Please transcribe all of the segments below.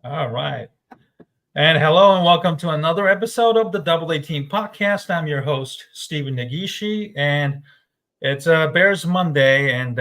All right. And hello and welcome to another episode of the Double 18 podcast. I'm your host, Stephen Nagishi, and it's Bears Monday, and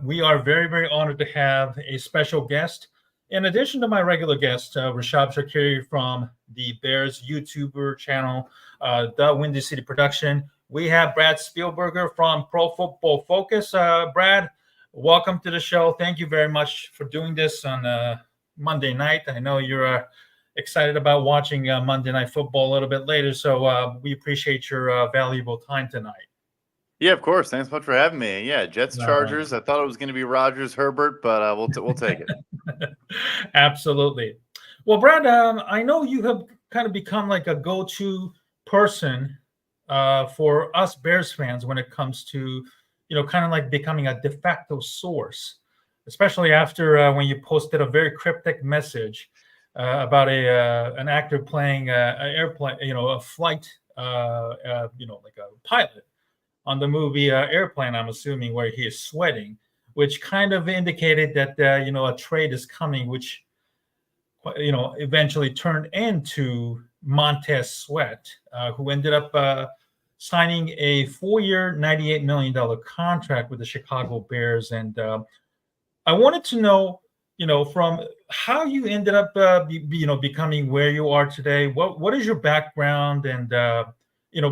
we are very, very honored to have a special guest. In addition to my regular guest, Rishab Skiri from the Bears YouTuber channel, DaWindcity Production, we have Brad Spielberger from Pro Football Focus. Brad, welcome to the show. Thank you very much for doing this on Monday night. I know you're excited about watching Monday Night Football a little bit later, so we appreciate your valuable time tonight. Yeah, of course. Thanks so much for having me. Yeah, Jets, Chargers. I thought it was going to be Rodgers, Herbert, but we'll take it. Absolutely. Well, Brad, I know you have kind of become like a go-to person for us Bears fans when it comes to, kind of like becoming a de facto source, especially after when you posted a very cryptic message about an actor playing an airplane, a flight, like a pilot on the movie Airplane, I'm assuming, where he is sweating, which kind of indicated that, a trade is coming, which, eventually turned into Montez Sweat, who ended up signing a 4-year, $98 million contract with the Chicago Bears. And I wanted to know, from how you ended up, becoming where you are today. What is your background? And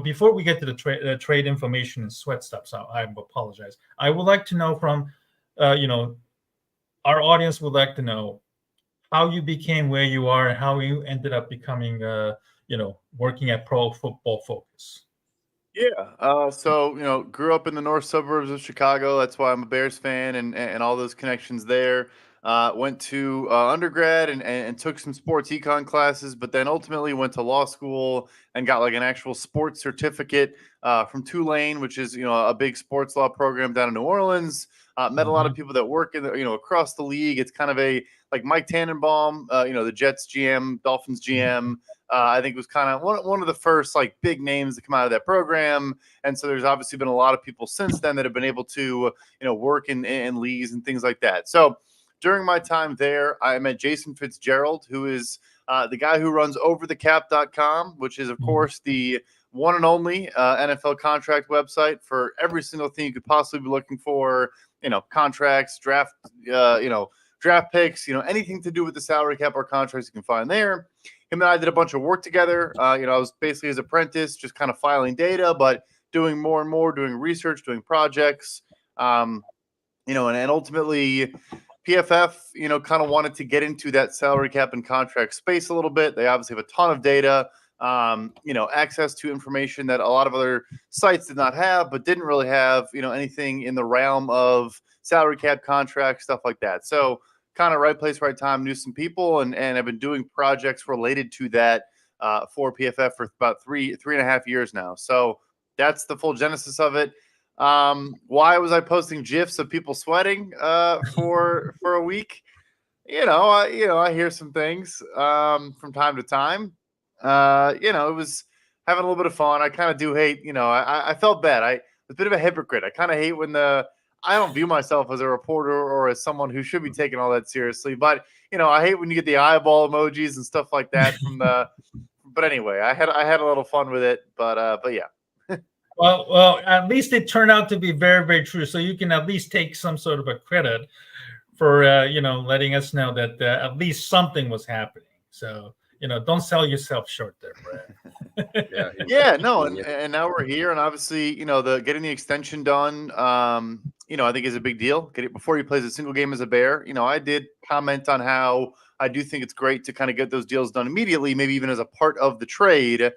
before we get to the trade information and Sweat stuff, so I apologize. I would like to know from, our audience would like to know how you became where you are and how you ended up becoming, working at Pro Football Focus. Yeah. So grew up in the north suburbs of Chicago. That's why I'm a Bears fan and all those connections there. Went to undergrad and took some sports econ classes, but then ultimately went to law school and got like an actual sports certificate from Tulane, which is, a big sports law program down in New Orleans. Met a lot of people that work in across the league. It's kind of like Mike Tannenbaum, the Jets GM, Dolphins GM. I think it was kind of one of the first like big names to come out of that program. And so there's obviously been a lot of people since then that have been able to, work in leagues and things like that. So during my time there, I met Jason Fitzgerald, who is the guy who runs overthecap.com, which is, of course, the one and only NFL contract website for every single thing you could possibly be looking for, contracts, draft, draft picks, anything to do with the salary cap or contracts you can find there. Him and I did a bunch of work together. I was basically his apprentice, just kind of filing data, but doing more and more, doing research, doing projects, and ultimately PFF, kind of wanted to get into that salary cap and contract space a little bit. They obviously have a ton of data, access to information that a lot of other sites did not have, but didn't really have, anything in the realm of salary cap contracts, stuff like that. So kind of right place, right time, knew some people, and I've been doing projects related to that for PFF for about three and a half years now. So that's the full genesis of it. Why was I posting GIFs of people sweating for a week? I hear some things from time to time. It was having a little bit of fun. I kind of do hate, I felt bad. I was a bit of a hypocrite. I kind of hate when I don't view myself as a reporter or as someone who should be taking all that seriously. But, I hate when you get the eyeball emojis and stuff like that from but anyway, I had a little fun with it, but yeah. Well, at least it turned out to be very, very true. So you can at least take some sort of a credit for, letting us know that at least something was happening. So, don't sell yourself short there, Brad. No, and now we're here, and obviously, getting the extension done, I think is a big deal. Before he plays a single game as a Bear, I did comment on how I do think it's great to kind of get those deals done immediately, maybe even as a part of the trade.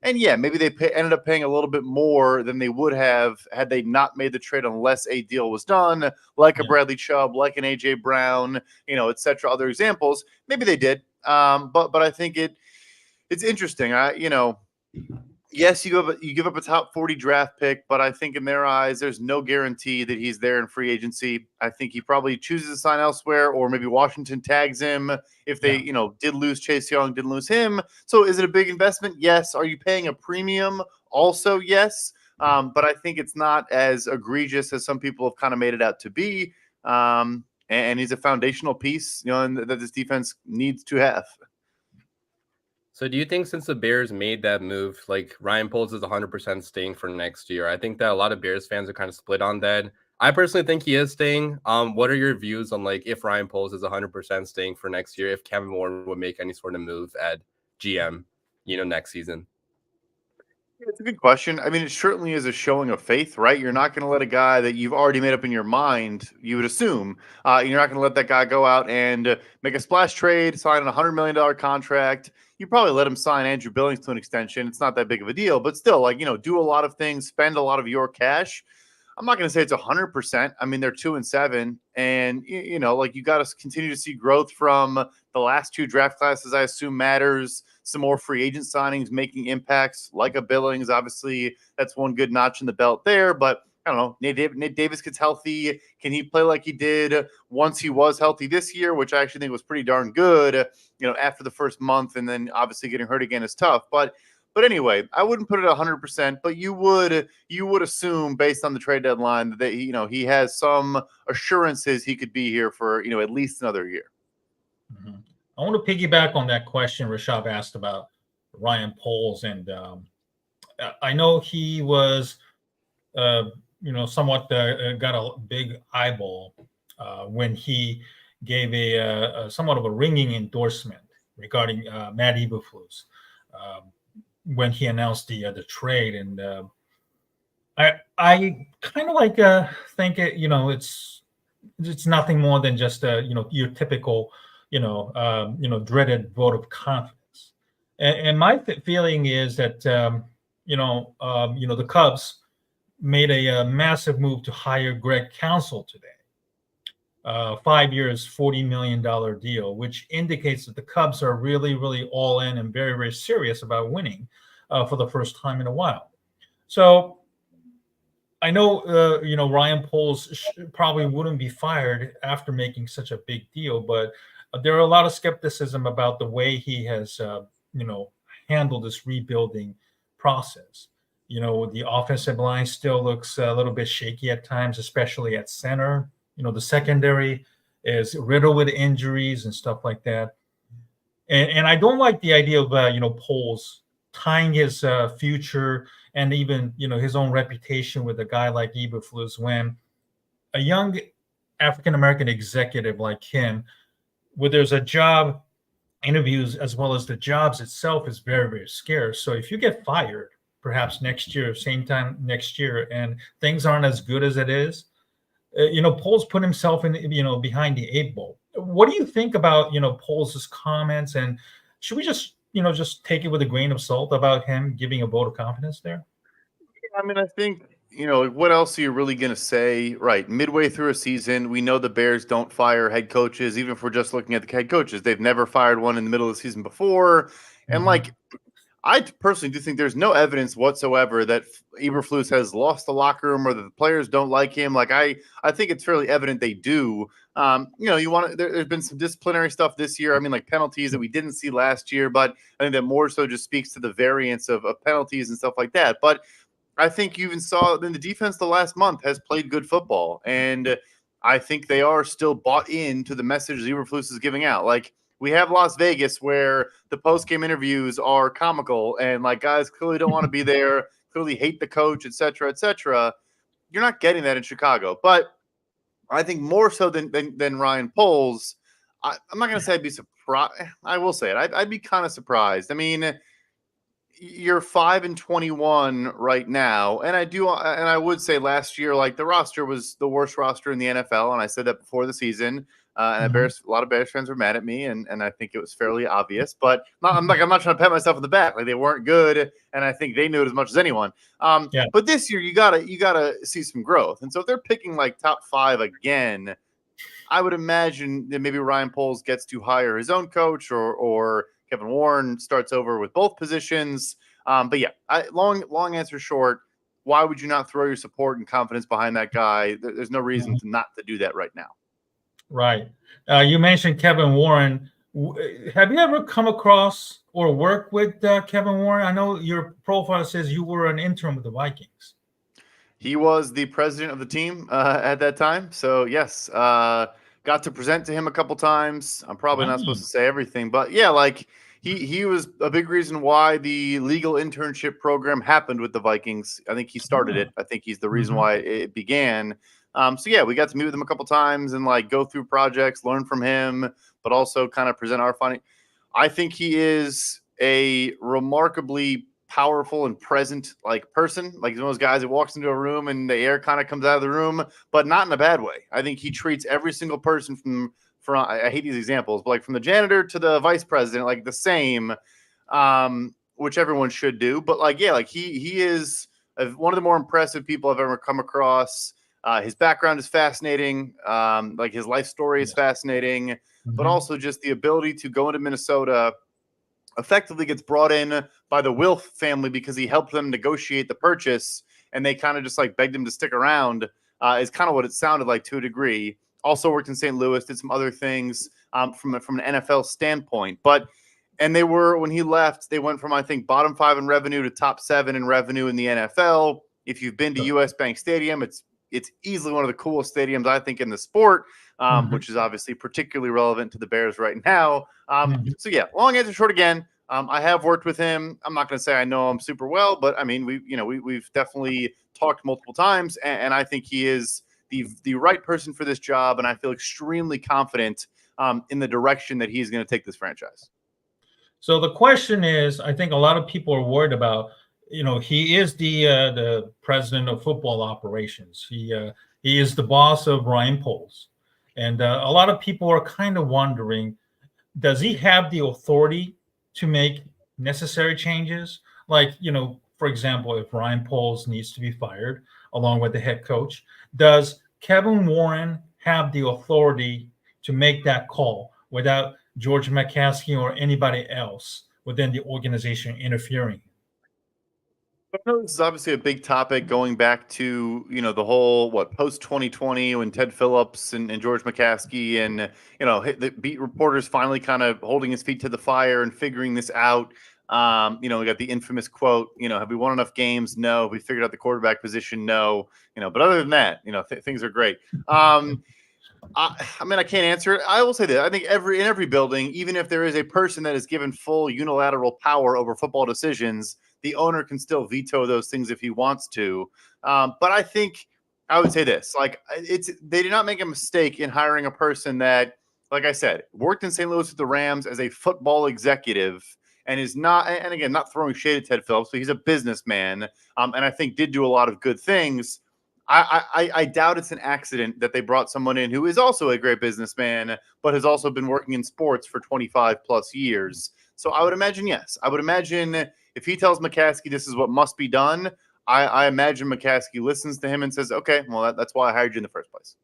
And yeah, maybe they ended up paying a little bit more than they would have had they not made the trade unless a deal was done, like a Bradley Chubb, like an AJ Brown, et cetera, other examples. Maybe they did. But I think it's interesting. Yes, you give up a top 40 draft pick, but I think in their eyes, there's no guarantee that he's there in free agency. I think he probably chooses to sign elsewhere, or maybe Washington tags him if they, did lose Chase Young, didn't lose him. So is it a big investment? Yes. Are you paying a premium? Also, yes. But I think it's not as egregious as some people have kind of made it out to be. and he's a foundational piece, and that this defense needs to have. So do you think since the Bears made that move, like Ryan Poles is 100% staying for next year? I think that a lot of Bears fans are kind of split on that. I personally think he is staying. What are your views on like if Ryan Poles is 100% staying for next year, if Kevin Warren would make any sort of move at GM, next season? It's a good question. I mean, it certainly is a showing of faith, right? You're not going to let a guy that you've already made up in your mind, you would assume, you're not going to let that guy go out and make a splash trade, sign a $100 million contract. You probably let him sign Andrew Billings to an extension. It's not that big of a deal, but still, do a lot of things, spend a lot of your cash. I'm not going to say it's 100%. I mean, they're 2-7, and you got to continue to see growth from the last two draft classes. I assume matters. Some more free agent signings making impacts, like a Billings. Obviously, that's one good notch in the belt there. But I don't know. Nate Davis gets healthy. Can he play like he did once he was healthy this year, which I actually think was pretty darn good. After the first month, and then obviously getting hurt again is tough. But anyway, I wouldn't put it 100%, but you would assume based on the trade deadline that he has some assurances he could be here for at least another year. Mm-hmm. I want to piggyback on that question Rishab asked about Ryan Poles, and I know he was, somewhat got a big eyeball when he gave a somewhat of a ringing endorsement regarding Matt Eberflus when he announced the trade, and I kind of think it's nothing more than just your typical dreaded vote of confidence. And my feeling is that the Cubs made a massive move to hire Greg Counsell today. 5 years, $40 million deal, which indicates that the Cubs are really, really all in and very, very serious about winning for the first time in a while. So I know, Ryan Poles probably wouldn't be fired after making such a big deal, but there are a lot of skepticism about the way he has, handled this rebuilding process. The offensive line still looks a little bit shaky at times, especially at center. The secondary is riddled with injuries and stuff like that. And I don't like the idea of, Poles tying his future and even, his own reputation with a guy like Eberflus when a young African-American executive like him, where there's a job interviews as well as the jobs itself is very, very scarce. So if you get fired, perhaps next year, same time next year, and things aren't as good as it is, Poles put himself in, behind the 8 ball. What do you think about, Poles' comments, and should we just take it with a grain of salt about him giving a vote of confidence there? I mean, I think, what else are you really going to say? Right. Midway through a season, we know the Bears don't fire head coaches, even if we're just looking at the head coaches. They've never fired one in the middle of the season before. And I personally do think there's no evidence whatsoever that Eberflus has lost the locker room or that the players don't like him. I think it's fairly evident they do. There's been some disciplinary stuff this year. I mean, like penalties that we didn't see last year, but I think that more so just speaks to the variance of penalties and stuff like that. But I think you even saw in the defense the last month has played good football. And I think they are still bought into the message Eberflus is giving out. We have Las Vegas where the post-game interviews are comical and guys clearly don't want to be there, clearly hate the coach, et cetera, et cetera. You're not getting that in Chicago. But I think more so than Ryan Poles, I'm not going to say I'd be surprised. I will say it. I'd be kind of surprised. I mean, you're 5-21 right now. And I would say last year, the roster was the worst roster in the NFL. And I said that before the season. And a lot of Bears fans were mad at me, and I think it was fairly obvious. But I'm not trying to pat myself on the back. They weren't good, and I think they knew it as much as anyone. But this year, you gotta see some growth. And so if they're picking top 5 again, I would imagine that maybe Ryan Poles gets to hire his own coach, or Kevin Warren starts over with both positions. But yeah, long answer short. Why would you not throw your support and confidence behind that guy? There's no reason to not to do that right now. Right. You mentioned Kevin Warren. Have you ever come across or worked with Kevin Warren? I know your profile says you were an intern with the Vikings. He was the president of the team at that time. So, yes, got got to present to him a couple times. I'm probably not supposed to Nice. say everything, but yeah, like he was a big reason why the legal internship program happened with the Vikings. I think he started Oh. it. I think he's the reason Mhm. why it began. So yeah, we got to meet with him a couple times and like go through projects, learn from him, but also kind of present our findings. I think he is a remarkably powerful and present like person. Like he's one of those guys that walks into a room and the air kind of comes out of the room, but not in a bad way. I think he treats every single person from I hate these examples, but like from the janitor to the vice president, like the same, which everyone should do. But like, yeah, like he is one of the more impressive people I've ever come across. His background is fascinating. Like his life story is Yes. fascinating, but Mhm. also just the ability to go into Minnesota, effectively gets brought in by the Wilf family because he helped them negotiate the purchase, and they kind of just like begged him to stick around. Is kind of what it sounded like to a degree. Also worked in St. Louis, did some other things from an NFL standpoint, but. And they were, when he left, they went from, I think, bottom 5 in revenue to top 7 in revenue in the NFL. If you've been to Sure. US Bank Stadium, it's easily one of the coolest stadiums, I think, in the sport, Mhm. which is obviously particularly relevant to the Bears right now. Mhm. So yeah, long answer short again. I have worked with him. I'm not going to say I know him super well, but I mean, we've definitely talked multiple times, and I think he is the right person for this job, and I feel extremely confident in the direction that he's going to take this franchise. So the question is, I think a lot of people are worried about, he is the president of football operations. He is the boss of Ryan Poles, and a lot of people are kind of wondering, does he have the authority to make necessary changes? Like, for example, if Ryan Poles needs to be fired along with the head coach, does Kevin Warren have the authority to make that call without George McCaskey or anybody else within the organization interfering? I know this is obviously a big topic going back to, the whole, post 2020 when Ted Phillips and George McCaskey and, the beat reporters finally kind of holding his feet to the fire and figuring this out. We got the infamous quote, have we won enough games? No. Have we figured out the quarterback position? No. But other than that, things are great. I mean, I can't answer it. I will say that I think in every building, even if there is a person that is given full unilateral power over football decisions, the owner can still veto those things if he wants to. But I think I would say this: like, they did not make a mistake in hiring a person that, like I said, worked in St. Louis with the Rams as a football executive and is not. And again, not throwing shade at Ted Phillips, but he's a businessman, and I think did do a lot of good things. I doubt it's an accident that they brought someone in who is also a great businessman, but has also been working in sports for 25 plus years. So I would imagine, yes. I would imagine if he tells McCaskey this is what must be done, I imagine McCaskey listens to him and says, okay, well, that's why I hired you in the first place.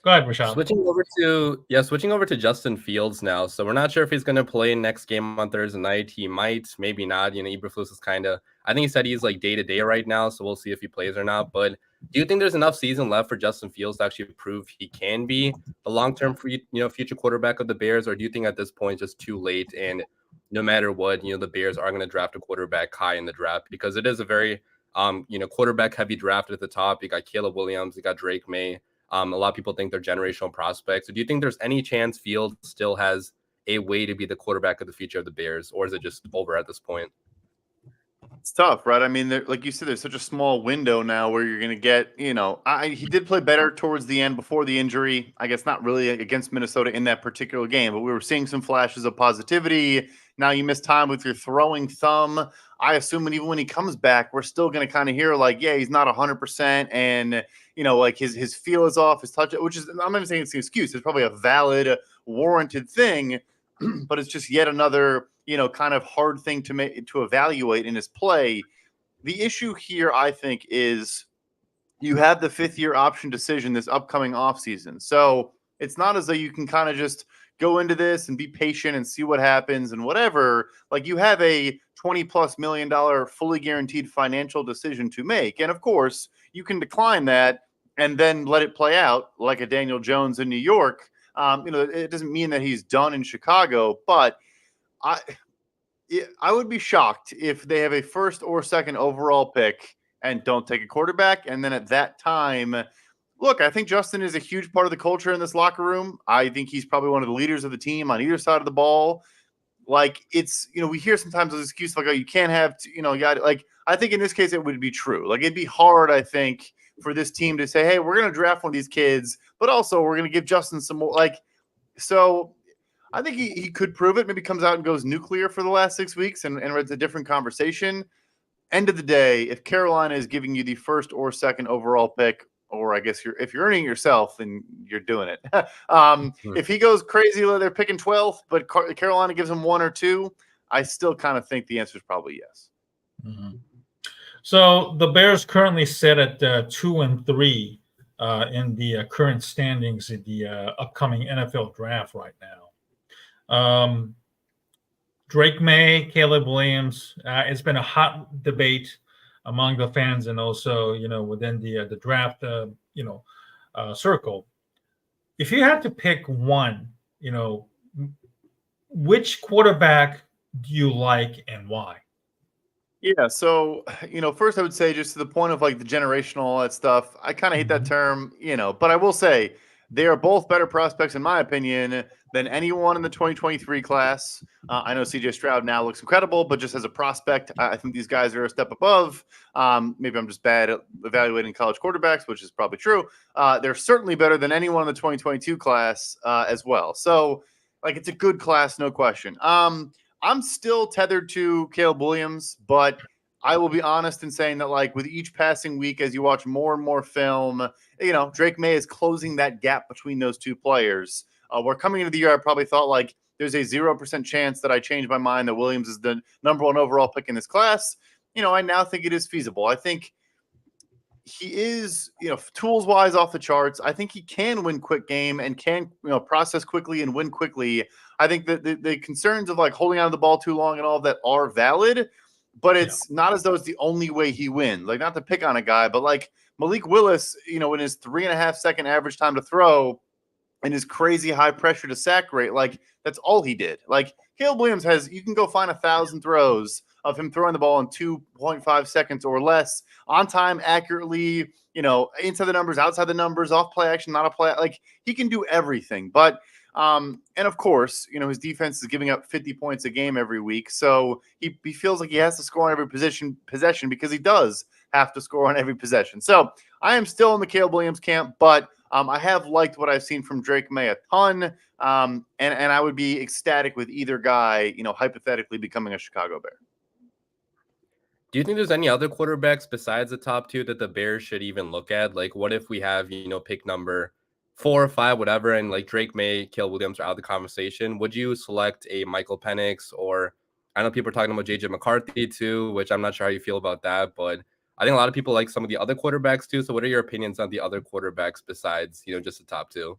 Go ahead, Rishab. Switching over to Justin Fields now. So we're not sure if he's going to play next game on Thursday night. He might, maybe not. Eberflus is I think he said he's like day to day right now, so we'll see if he plays or not. But do you think there's enough season left for Justin Fields to actually prove he can be the long-term future quarterback of the Bears, or do you think at this point it's just too late and no matter what, the Bears are going to draft a quarterback high in the draft because it is a very quarterback heavy draft at the top. You got Caleb Williams, you got Drake May. A lot of people think they're generational prospects. So do you think there's any chance Fields still has a way to be the quarterback of the future of the Bears, or is it just over at this point? It's tough, right? I mean, like you said, there's such a small window now where you're going to get, he did play better towards the end before the injury. I guess not really against Minnesota in that particular game, but we were seeing some flashes of positivity. Now you miss time with your throwing thumb. I assume, and even when he comes back, we're still going to kind of hear like, yeah, he's not 100%, and like his feel is off, his touch, which is, I'm not even saying it's an excuse. It's probably a valid, warranted thing, but it's just yet another kind of hard thing to evaluate in his play. The issue here, I think, is you have the 5th-year option decision this upcoming offseason. So it's not as though you can kind of just go into this and be patient and see what happens and whatever. Like you have a $20+ million fully guaranteed financial decision to make. And of course, you can decline that and then let it play out like a Daniel Jones in New York. It doesn't mean that he's done in Chicago, but I would be shocked if they have a 1st or 2nd overall pick and don't take a quarterback. And then at that time, Look, I think Justin is a huge part of the culture in this locker room. I think he's probably one of the leaders of the team on either side of the ball. Like, it's, we hear sometimes those excuses like, oh, you can't have, like, I think in this case it would be true. Like, it'd be hard, I think, for this team to say, hey, we're going to draft one of these kids, but also we're going to give Justin some more. Like, so I think he could prove it. Maybe comes out and goes nuclear for the last 6 weeks and it's a different conversation. End of the day, if Carolina is giving you the first or second overall pick, or I guess if you're earning it yourself, then you're doing it. If he goes crazy, they're picking 12th, but Carolina gives him 1 or 2, I still kind of think the answer is probably yes. Mm-hmm. So the Bears currently sit at 2-3 in the current standings in the upcoming NFL draft right now. Drake May, Caleb Williams. It's been a hot debate among the fans and also, within the draft, circle. If you had to pick one, which quarterback do you like and why? Yeah, so first I would say, just to the point of like the generational, all that stuff, I kind of hate that term, but I will say they are both better prospects in my opinion than anyone in the 2023 class. I know CJ Stroud now looks incredible, but just as a prospect, I think these guys are a step above. Maybe I'm just bad at evaluating college quarterbacks, which is probably true. They're certainly better than anyone in the 2022 class as well. So like, it's a good class, no question. I'm still tethered to Caleb Williams, but I will be honest in saying that, like, with each passing week, as you watch more and more film, Drake May is closing that gap between those two players. Where coming into the year, I probably thought, like, there's a 0% chance that I change my mind that Williams is the number 1 overall pick in this class. I now think it is feasible. I think he is, tools wise off the charts. I think he can win quick game and can, process quickly and win quickly. I think that the concerns of like holding on to the ball too long and all of that are valid, but it's not as though it's the only way he wins. Like, not to pick on a guy, but like Malik Willis, in his 3.5 second average time to throw and his crazy high pressure to sack rate, like, that's all he did. Like, Caleb Williams you can go find 1,000 throws of him throwing the ball in 2.5 seconds or less, on time, accurately, inside the numbers, outside the numbers, off play action, not a play. Like, he can do everything. But and of course, his defense is giving up 50 points a game every week. So he feels like he has to score on every possession because he does have to score on every possession. So I am still in the Caleb Williams camp, but I have liked what I've seen from Drake May a ton. And I would be ecstatic with either guy, hypothetically becoming a Chicago Bear. Do you think there's any other quarterbacks besides the top 2 that the Bears should even look at? Like, what if we have, pick number 4 or 5, whatever, and like Drake May, Caleb Williams are out of the conversation? Would you select a Michael Penix, or I know people are talking about JJ McCarthy too, which I'm not sure how you feel about that, but I think a lot of people like some of the other quarterbacks too. So what are your opinions on the other quarterbacks besides, just the top 2?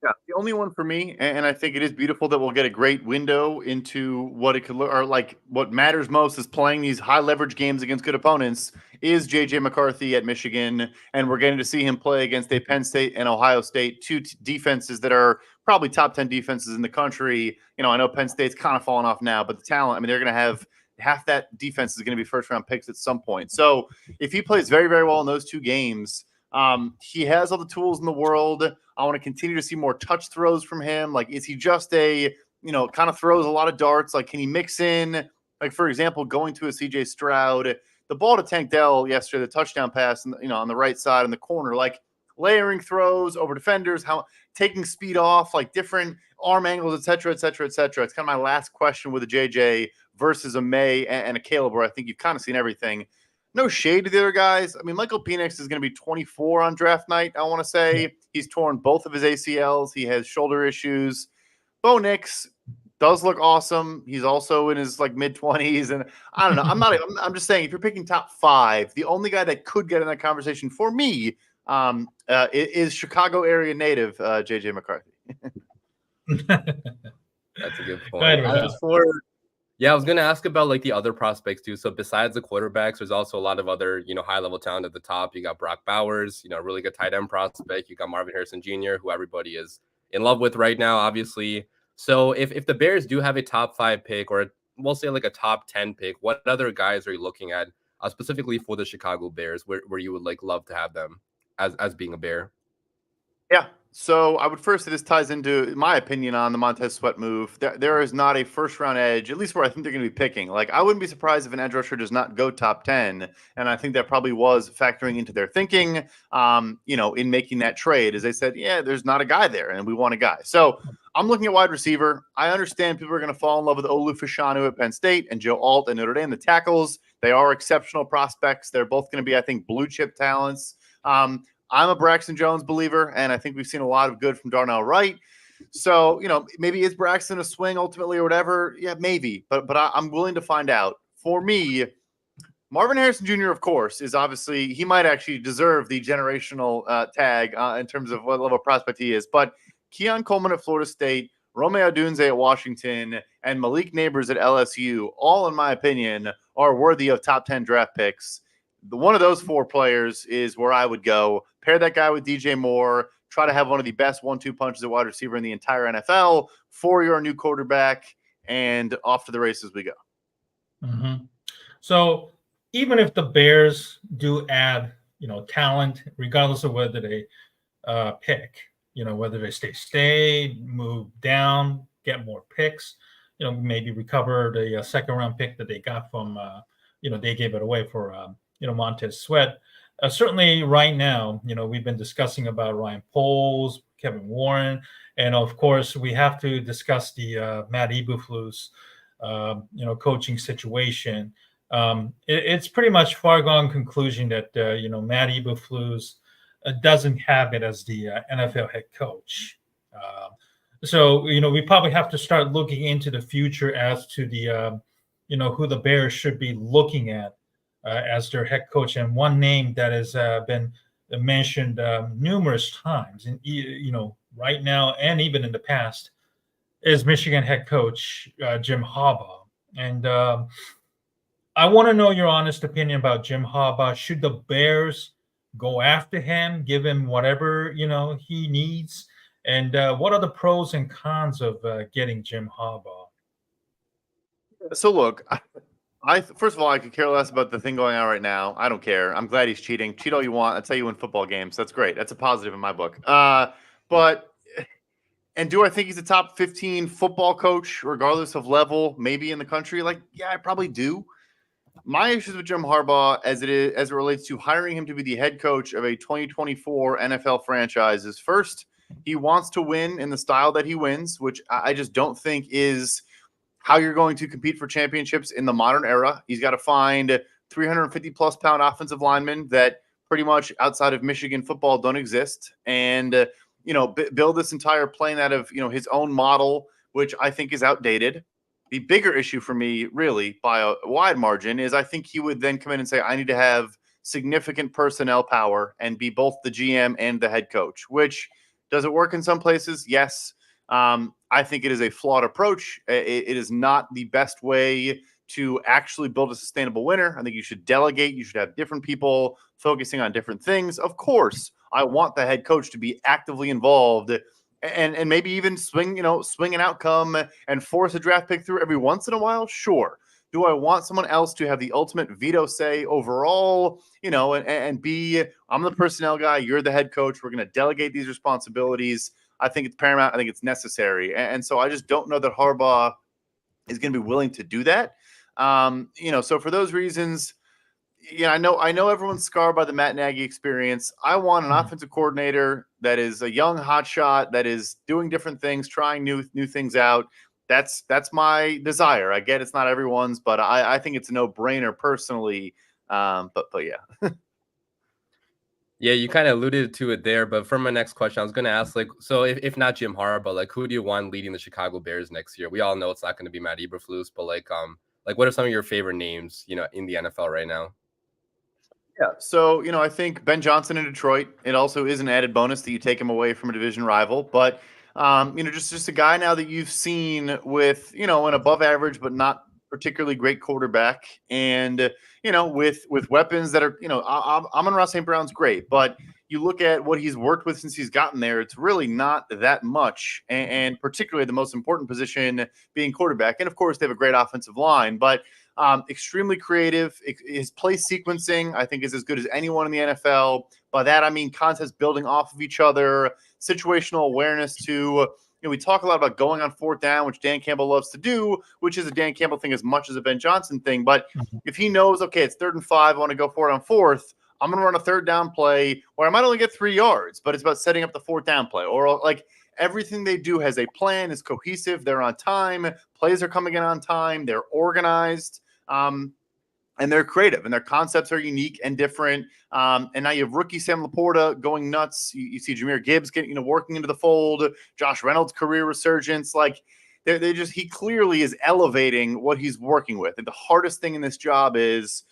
Yeah, the only one for me, and I think it is beautiful that we'll get a great window into what it could look, or like what matters most is playing these high leverage games against good opponents, is JJ McCarthy at Michigan. And we're getting to see him play against a Penn State and Ohio State, 2 defenses that are probably top 10 defenses in the country. I know Penn State's kind of fallen off now, but the talent, I mean, they're going to have half that defense is going to be first round picks at some point. So if he plays very, very well in those 2 games, he has all the tools in the world. I want to continue to see more touch throws from him. Like, is he just kind of throws a lot of darts? Like, can he mix in, like, for example, going to a CJ Stroud, the ball to Tank Dell yesterday, the touchdown pass, on the right side in the corner, like layering throws over defenders, taking speed off, like different arm angles, et cetera, et cetera, et cetera. It's kind of my last question with a JJ versus a May and a Caleb, where I think you've kind of seen everything. No shade to the other guys. I mean, Michael Penix is going to be 24 on draft night, I want to say. Yeah. He's torn both of his ACLs. He has shoulder issues. Bo Nix does look awesome. He's also in his like mid-20s. And I don't know. I'm just saying, if you're picking top 5, the only guy that could get in that conversation for me is Chicago area native JJ McCarthy. That's a good point. Yeah, I was going to ask about like the other prospects too. So besides the quarterbacks, there's also a lot of other, high level talent at the top. You got Brock Bowers, really good tight end prospect. You got Marvin Harrison Jr., who everybody is in love with right now, obviously. So if the Bears do have a top 5 pick, or we'll say like a top 10 pick, what other guys are you looking at specifically for the Chicago Bears where you would like love to have them? as being a Bear? Yeah. So I would first say this ties into my opinion on the Montez Sweat move. There is not a first round edge, at least where I think they're going to be picking. Like, I wouldn't be surprised if an edge rusher does not go top 10. And I think that probably was factoring into their thinking, in making that trade, as they said, yeah, there's not a guy there and we want a guy. So I'm looking at wide receiver. I understand people are going to fall in love with Olu Fashanu at Penn State and Joe Alt at Notre Dame, the tackles. They are exceptional prospects. They're both going to be, I think, blue chip talents. I'm a Braxton Jones believer, and I think we've seen a lot of good from Darnell Wright. So, maybe is Braxton a swing ultimately or whatever? Yeah, maybe. But I'm willing to find out. For me, Marvin Harrison Jr., of course, is obviously – he might actually deserve the generational tag in terms of what level of prospect he is. But Keon Coleman at Florida State, Romeo Dunze at Washington, and Malik Neighbors at LSU, all, in my opinion, are worthy of top 10 draft picks. One of those four players is where I would go. Pair that guy with DJ Moore. Try to have one of the best 1-2 punches at wide receiver in the entire NFL for your new quarterback, and off to the races we go. Mm-hmm. So even if the Bears do add, talent, regardless of whether they pick, whether they stay, move down, get more picks, maybe recover the second round pick that they got from, they gave it away for, Montez Sweat. Certainly right now, we've been discussing about Ryan Poles, Kevin Warren, and of course we have to discuss the Matt Eberflus, coaching situation. It's pretty much foregone conclusion that, Matt Eberflus doesn't have it as the NFL head coach. So, we probably have to start looking into the future as to the, who the Bears should be looking at as their head coach. And one name that has been mentioned numerous times, and right now and even in the past, is Michigan head coach Jim Harbaugh. And I want to know your honest opinion about Jim Harbaugh. Should the Bears go after him, give him whatever he needs? And what are the pros and cons of getting Jim Harbaugh? So look, I first of all, I could care less about the thing going on right now. I don't care. I'm glad he's cheating. Cheat all you want. That's how you win football games. That's great. That's a positive in my book. And do I think he's a top 15 football coach, regardless of level, maybe in the country? Like, yeah, I probably do. My issues with Jim Harbaugh as it relates to hiring him to be the head coach of a 2024 NFL franchise is, first, he wants to win in the style that he wins, which I just don't think is how you're going to compete for championships in the modern era. He's got to find 350-plus pound offensive linemen that pretty much outside of Michigan football don't exist, and build this entire plane out of his own model, which I think is outdated. The bigger issue for me, really, by a wide margin, is I think he would then come in and say, I need to have significant personnel power and be both the GM and the head coach, which does it work in some places? Yes. I think it is a flawed approach. It is not the best way to actually build a sustainable winner. I think you should delegate. You should have different people focusing on different things. Of course, I want the head coach to be actively involved and maybe even swing an outcome and force a draft pick through every once in a while. Sure. Do I want someone else to have the ultimate veto say overall, and be, I'm the personnel guy, you're the head coach, we're going to delegate these responsibilities? I think it's paramount. I think it's necessary. And so I just don't know that Harbaugh is going to be willing to do that. So for those reasons, I know everyone's scarred by the Matt Nagy experience. I want an offensive coordinator that is a young hotshot, that is doing different things, trying new things out. That's my desire. I get it's not everyone's, but I think it's a no-brainer personally. But yeah. Yeah, you kind of alluded to it there, but for my next question, I was going to ask, so if not Jim Harbaugh, who do you want leading the Chicago Bears next year? We all know it's not going to be Matt Eberflus, but what are some of your favorite names, in the NFL right now? Yeah, so I think Ben Johnson in Detroit. It also is an added bonus that you take him away from a division rival, but just a guy now that you've seen with an above average but not particularly great quarterback, and with weapons that are Amon-Ra St. Brown's great, but you look at what he's worked with since he's gotten there, it's really not that much, and particularly the most important position being quarterback. And of course they have a great offensive line, but extremely creative. His play sequencing, I think, is as good as anyone in the NFL. By that, I mean concepts building off of each other, situational awareness to, we talk a lot about going on fourth down, which Dan Campbell loves to do, which is a Dan Campbell thing as much as a Ben Johnson thing. But if he knows, okay, it's 3rd and 5, I want to go for it on 4th, I'm going to run a 3rd down play where I might only get 3 yards, but it's about setting up the 4th down play. Or like everything they do has a plan, is cohesive, they're on time, plays are coming in on time, they're organized. And they're creative, and their concepts are unique and different. And now you have rookie Sam Laporta going nuts. You see Jahmyr Gibbs getting, working into the fold. Josh Reynolds' career resurgence. Like he clearly is elevating what he's working with. And the hardest thing in this job is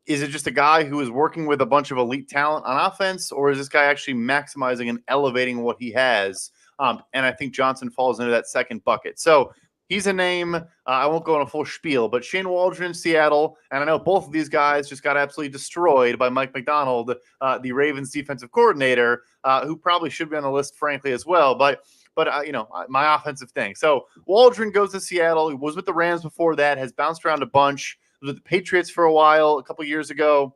it just a guy who is working with a bunch of elite talent on offense, or is this guy actually maximizing and elevating what he has? And I think Johnson falls into that second bucket. So he's a name. I won't go on a full spiel, but Shane Waldron, Seattle, and I know both of these guys just got absolutely destroyed by Mike McDonald, the Ravens defensive coordinator, who probably should be on the list, frankly, as well. But my offensive thing. So Waldron goes to Seattle. He was with the Rams before that, has bounced around a bunch. Was with the Patriots for a while, a couple years ago.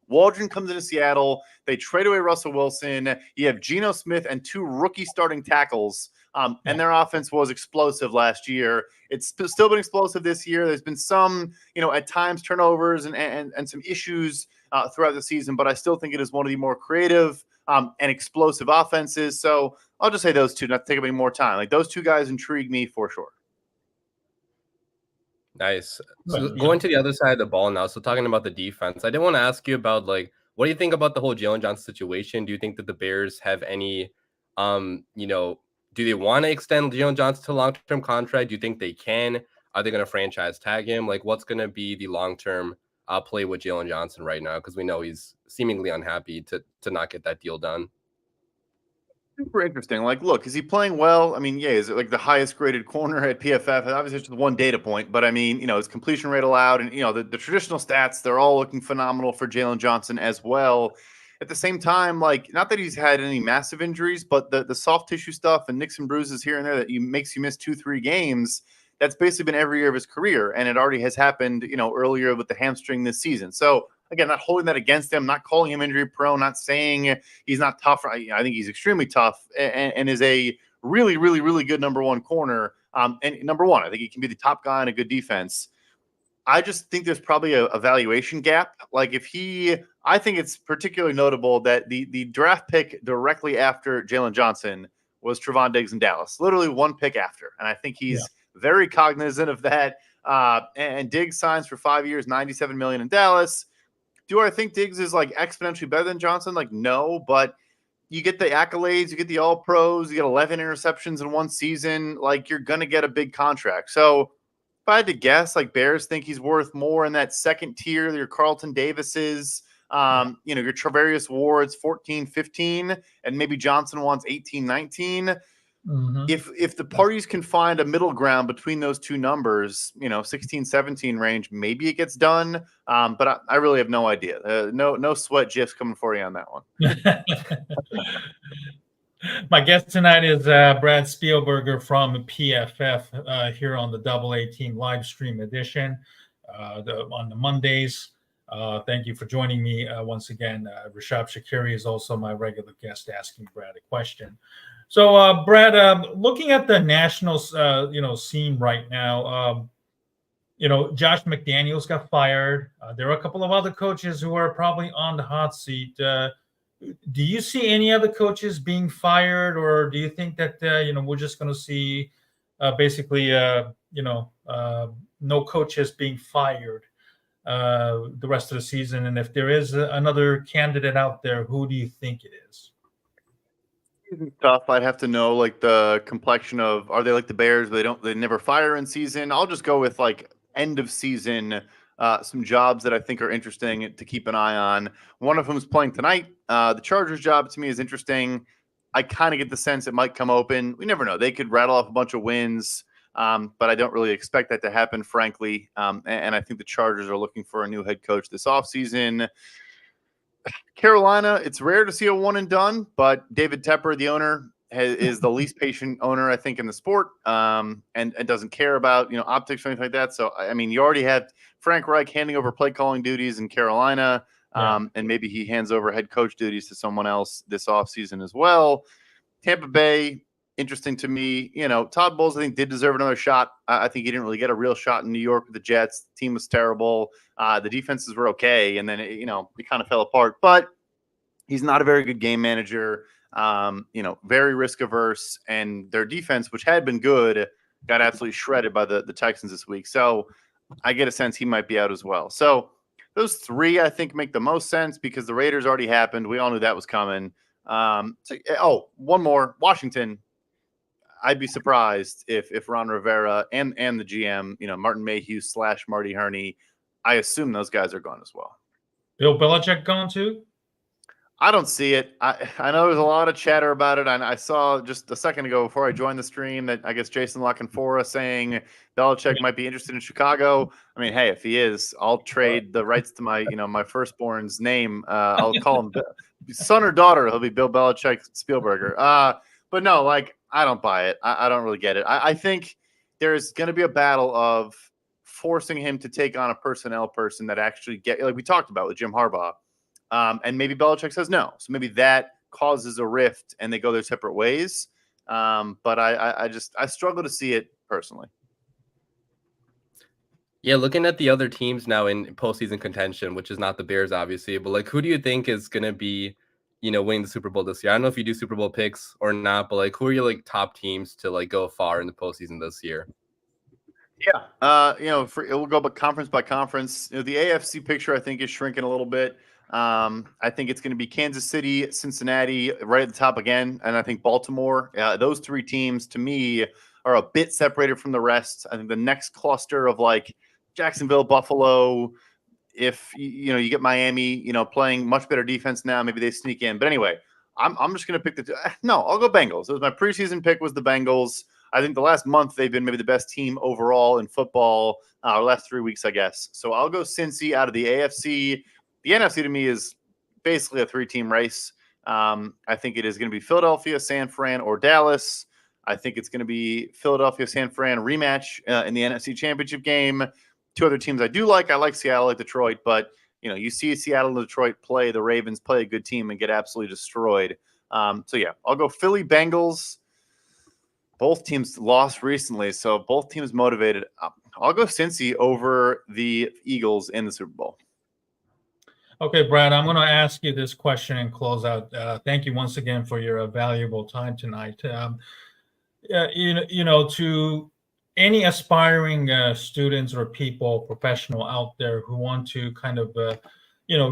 Waldron comes into Seattle. They trade away Russell Wilson. You have Geno Smith and 2 rookie starting tackles. And their offense was explosive last year. It's still been explosive this year. There's been some, at times turnovers and some issues throughout the season, but I still think it is one of the more creative and explosive offenses. So I'll just say those two, not to take up any more time. Like those 2 guys intrigue me for sure. Nice. So going to the other side of the ball now. So talking about the defense, I did want to ask you about what do you think about the whole Jalen Johnson situation? Do you think that the Bears have any, do they want to extend Jalen Johnson to a long-term contract? Do you think they can? Are they going to franchise tag him? Like, what's going to be the long-term play with Jalen Johnson right now? Because we know he's seemingly unhappy to not get that deal done. Super interesting. Like, look, is he playing well? I mean, yeah, is it like the highest graded corner at PFF? Obviously, it's just one data point, but I mean, his completion rate allowed and, the traditional stats, they're all looking phenomenal for Jalen Johnson as well. At the same time, like, not that he's had any massive injuries, but the soft tissue stuff and nicks and bruises here and there that makes you miss 2-3 games, that's basically been every year of his career. And it already has happened, earlier with the hamstring this season. So, again, not holding that against him, not calling him injury prone, not saying he's not tough. I think he's extremely tough and is a really, really, really good number 1 corner. And number 1, I think he can be the top guy in a good defense. I just think there's probably a valuation gap. Like I think it's particularly notable that the draft pick directly after Jalen Johnson was Trevon Diggs in Dallas, literally 1 pick after. And I think he's very cognizant of that. And Diggs signs for 5 years, $97 million in Dallas. Do I think Diggs is like exponentially better than Johnson? Like, no, but you get the accolades, you get the all pros, you get 11 interceptions in 1 season. Like, you're going to get a big contract. So if I had to guess, like, Bears think he's worth more in that second tier, your Carlton Davises, your Travarius Wards, 14, 15, and maybe Johnson wants 18, 19. Mm-hmm. If the parties can find a middle ground between those 2 numbers, 16, 17 range, maybe it gets done. But I really have no idea. No sweat gifs coming for you on that one. My guest tonight is Brad Spielberger from PFF here on the Double A Team live stream edition on the Mondays. Thank you for joining me once again. Rishab Skiri is also my regular guest asking Brad a question. So, Brad, looking at the national, scene right now, Josh McDaniels got fired. There are a couple of other coaches who are probably on the hot seat. Do you see any other coaches being fired, or do you think that we're just going to see basically no coaches being fired the rest of the season? And if there is another candidate out there, who do you think it is? Tough. I'd have to know like the complexion of, are they like the Bears? They never fire in season. I'll just go with like end of season. Some jobs that I think are interesting to keep an eye on. One of them is playing tonight. The Chargers job to me is interesting. I kind of get the sense it might come open. We never know. They could rattle off a bunch of wins, but I don't really expect that to happen, frankly. And I think the Chargers are looking for a new head coach this offseason. Carolina, it's rare to see a one and done, but David Tepper, the owner, is the least patient owner, I think, in the sport, and doesn't care about optics or anything like that. So, I mean, you already had Frank Reich handing over play calling duties in Carolina. And maybe he hands over head coach duties to someone else this offseason as well. Tampa Bay, interesting to me. Todd Bowles, I think, did deserve another shot. I think he didn't really get a real shot in New York with the Jets. The team was terrible. The defenses were okay, and then it kind of fell apart. But he's not a very good game manager. Very risk averse, and their defense, which had been good, got absolutely shredded by the Texans this week. So I get a sense he might be out as well. So those three, I think, make the most sense because the Raiders already happened. We all knew that was coming. One more. Washington. I'd be surprised if Ron Rivera and the GM, Martin Mayhew / Marty Herney, I assume those guys are gone as well. Bill Belichick gone too? I don't see it. I know there's a lot of chatter about it. And I saw just a second ago before I joined the stream that I guess Jason Lockenfora saying Belichick might be interested in Chicago. I mean, hey, if he is, I'll trade the rights to my, my firstborn's name. I'll call him son or daughter. He'll be Bill Belichick Spielberger. But no, I don't buy it. I don't really get it. I think there's going to be a battle of forcing him to take on a personnel person that actually like we talked about with Jim Harbaugh. And maybe Belichick says no. So maybe that causes a rift and they go their separate ways. But I struggle to see it personally. Yeah, looking at the other teams now in postseason contention, which is not the Bears, obviously, but who do you think is going to be, winning the Super Bowl this year? I don't know if you do Super Bowl picks or not, but who are your top teams to go far in the postseason this year? Yeah, we'll go conference by conference. The AFC picture I think is shrinking a little bit. I think it's going to be Kansas City, Cincinnati right at the top again, and I think Baltimore. Those three teams to me are a bit separated from the rest. I think the next cluster of Jacksonville, Buffalo. If you get Miami, playing much better defense now, maybe they sneak in. But anyway, I'm just going to pick I'll go Bengals. It was my preseason pick was the Bengals. I think the last month they've been maybe the best team overall in football, or last 3 weeks, I guess. So I'll go Cincy out of the AFC. The NFC to me is basically a 3-team race. I think it is going to be Philadelphia, San Fran, or Dallas. I think it's going to be Philadelphia, San Fran rematch in the NFC Championship game. 2 other teams I do like. I like Seattle, like Detroit, but you see Seattle and Detroit play the Ravens, play a good team, and get absolutely destroyed. I'll go Philly, Bengals. Both teams lost recently, so both teams motivated. I'll go Cincy over the Eagles in the Super Bowl. Okay, Brad, I'm going to ask you this question and close out. Thank you once again for your valuable time tonight. To any aspiring students or people, professional out there who want to kind of,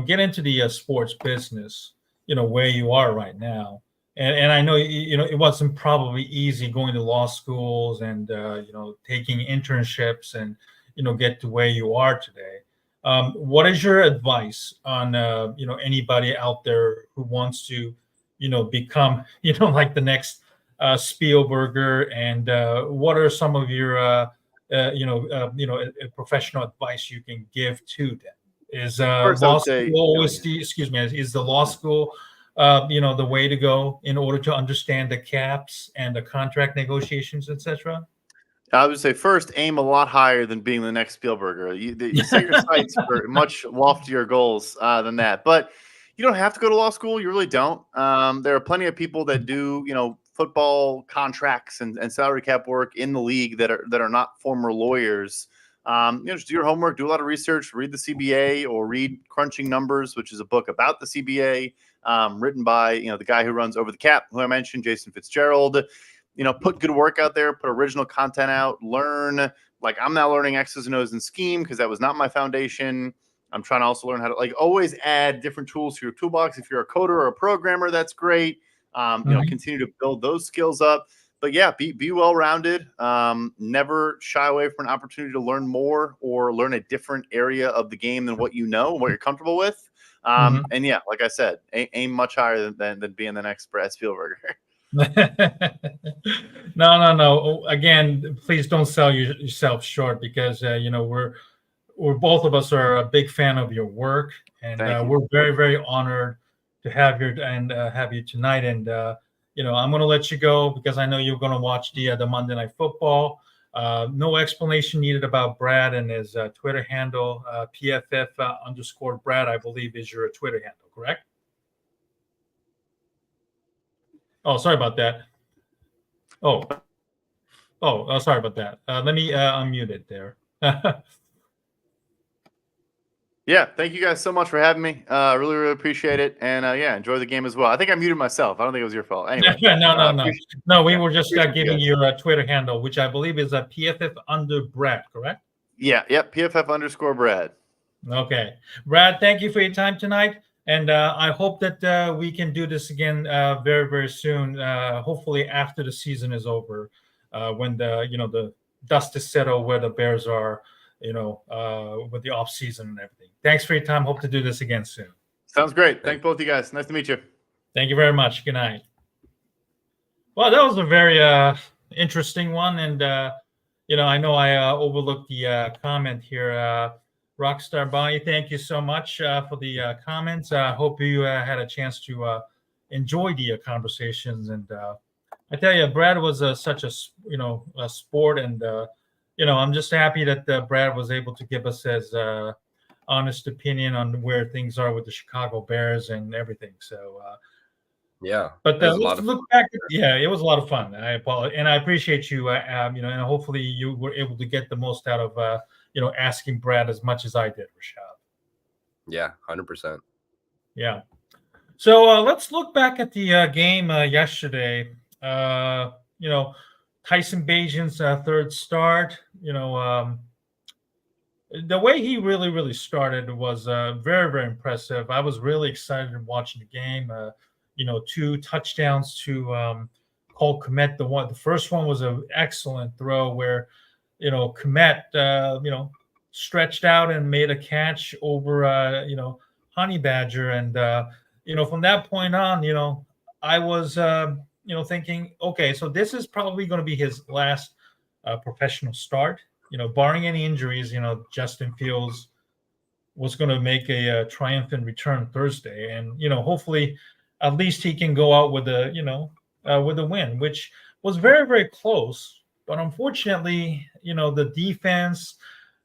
get into the sports business, where you are right now. And I know, it wasn't probably easy going to law schools and, taking internships and, get to where you are today. What is your advice on, anybody out there who wants to, become, like the next Spielberger, and what are some of your, professional advice you can give to them? Is law school is the law school, the way to go in order to understand the caps and the contract negotiations, etc.? I would say first, aim a lot higher than being the next Spielberger. You set your sights for much loftier goals than that. But you don't have to go to law school. You really don't. There are plenty of people that do, football contracts and salary cap work in the league that are not former lawyers. Just do your homework, do a lot of research, read the CBA or read Crunching Numbers, which is a book about the CBA, written by, the guy who runs Over the Cap, who I mentioned, Jason Fitzgerald. Put good work out there, put original content out, learn. I'm now learning X's and O's and scheme because that was not my foundation. I'm trying to also learn how to always add different tools to your toolbox. If you're a coder or a programmer, that's great. Continue to build those skills up. But yeah, be well-rounded. Never shy away from an opportunity to learn more or learn a different area of the game than what what you're comfortable with. And yeah, like I said, aim much higher than being the next Brad Spielberger. No. Again, please don't sell yourself short because we're both of us are a big fan of your work, and we're very, very honored to have you tonight. And I'm going to let you go because I know you're going to watch the Monday Night Football. No explanation needed about Brad and his Twitter handle. PFF underscore Brad, I believe, is your Twitter handle, correct? Oh, sorry about that. Sorry about that. Let me unmute it there. Yeah, thank you guys so much for having me. Really, really appreciate it. And yeah, enjoy the game as well. I think I muted myself. I don't think it was your fault. Anyway. No. We were just giving you a Twitter handle, which I believe is a PFF under Brad, correct? Yeah, yep. PFF underscore Brad. Okay. Brad, thank you for your time tonight. And I hope that we can do this again very, very soon. Hopefully after the season is over, when the dust is settled, where the Bears are, with the off season and everything. Thanks for your time. Hope to do this again soon. Sounds great. Thank both of you guys. Nice to meet you. Thank you very much. Good night. Well, that was a very interesting one, and I know I overlooked the comment here. Rockstar Bonnie, thank you so much for the comments. I hope you had a chance to enjoy the conversations. And I tell you, Brad was such a sport, and I'm just happy that Brad was able to give us his honest opinion on where things are with the Chicago Bears and everything. So yeah, but let's look back. Yeah, it was a lot of fun. I apologize, and I appreciate you. And hopefully you were able to get the most out of asking Brad as much as I did, Rishab. Yeah, 100%. Yeah. So let's look back at the game yesterday. Tyson Bagent's third start. The way he really started was very, very impressive. I was really excited watching the game. 2 touchdowns to Cole Kmet. The first one was an excellent throw where Kmet stretched out and made a catch over Honey Badger, and from that point on, I was thinking, okay, so this is probably going to be his last professional start. Barring any injuries, Justin Fields was going to make a triumphant return Thursday, and hopefully at least he can go out with a win, which was very, very close. But unfortunately, the defense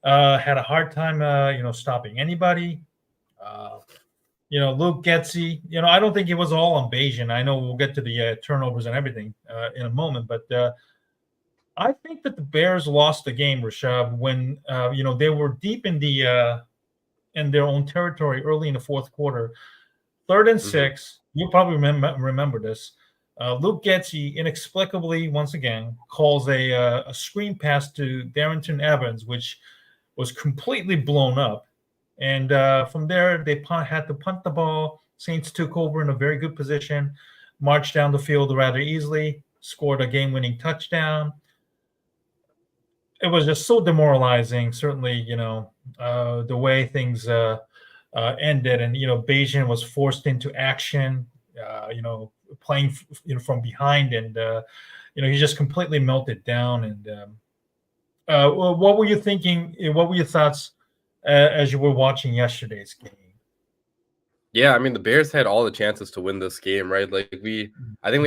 had a hard time, stopping anybody. Luke Getsy, I don't think it was all on Bagent. I know we'll get to the turnovers and everything in a moment, but I think that the Bears lost the game, Rishab, when they were deep in their own territory early in the fourth quarter. 3rd and 6. You'll probably remember this. Luke Getsy inexplicably, once again, calls a screen pass to Darrington Evans, which was completely blown up. And from there, they had to punt the ball. Saints took over in a very good position, marched down the field rather easily, scored a game-winning touchdown. It was just so demoralizing, certainly, the way things ended. And, Bagent was forced into action, playing from behind, and he just completely melted down. And what were you thinking? What were your thoughts as you were watching yesterday's game? Yeah, I mean, the Bears had all the chances to win this game, right? I think we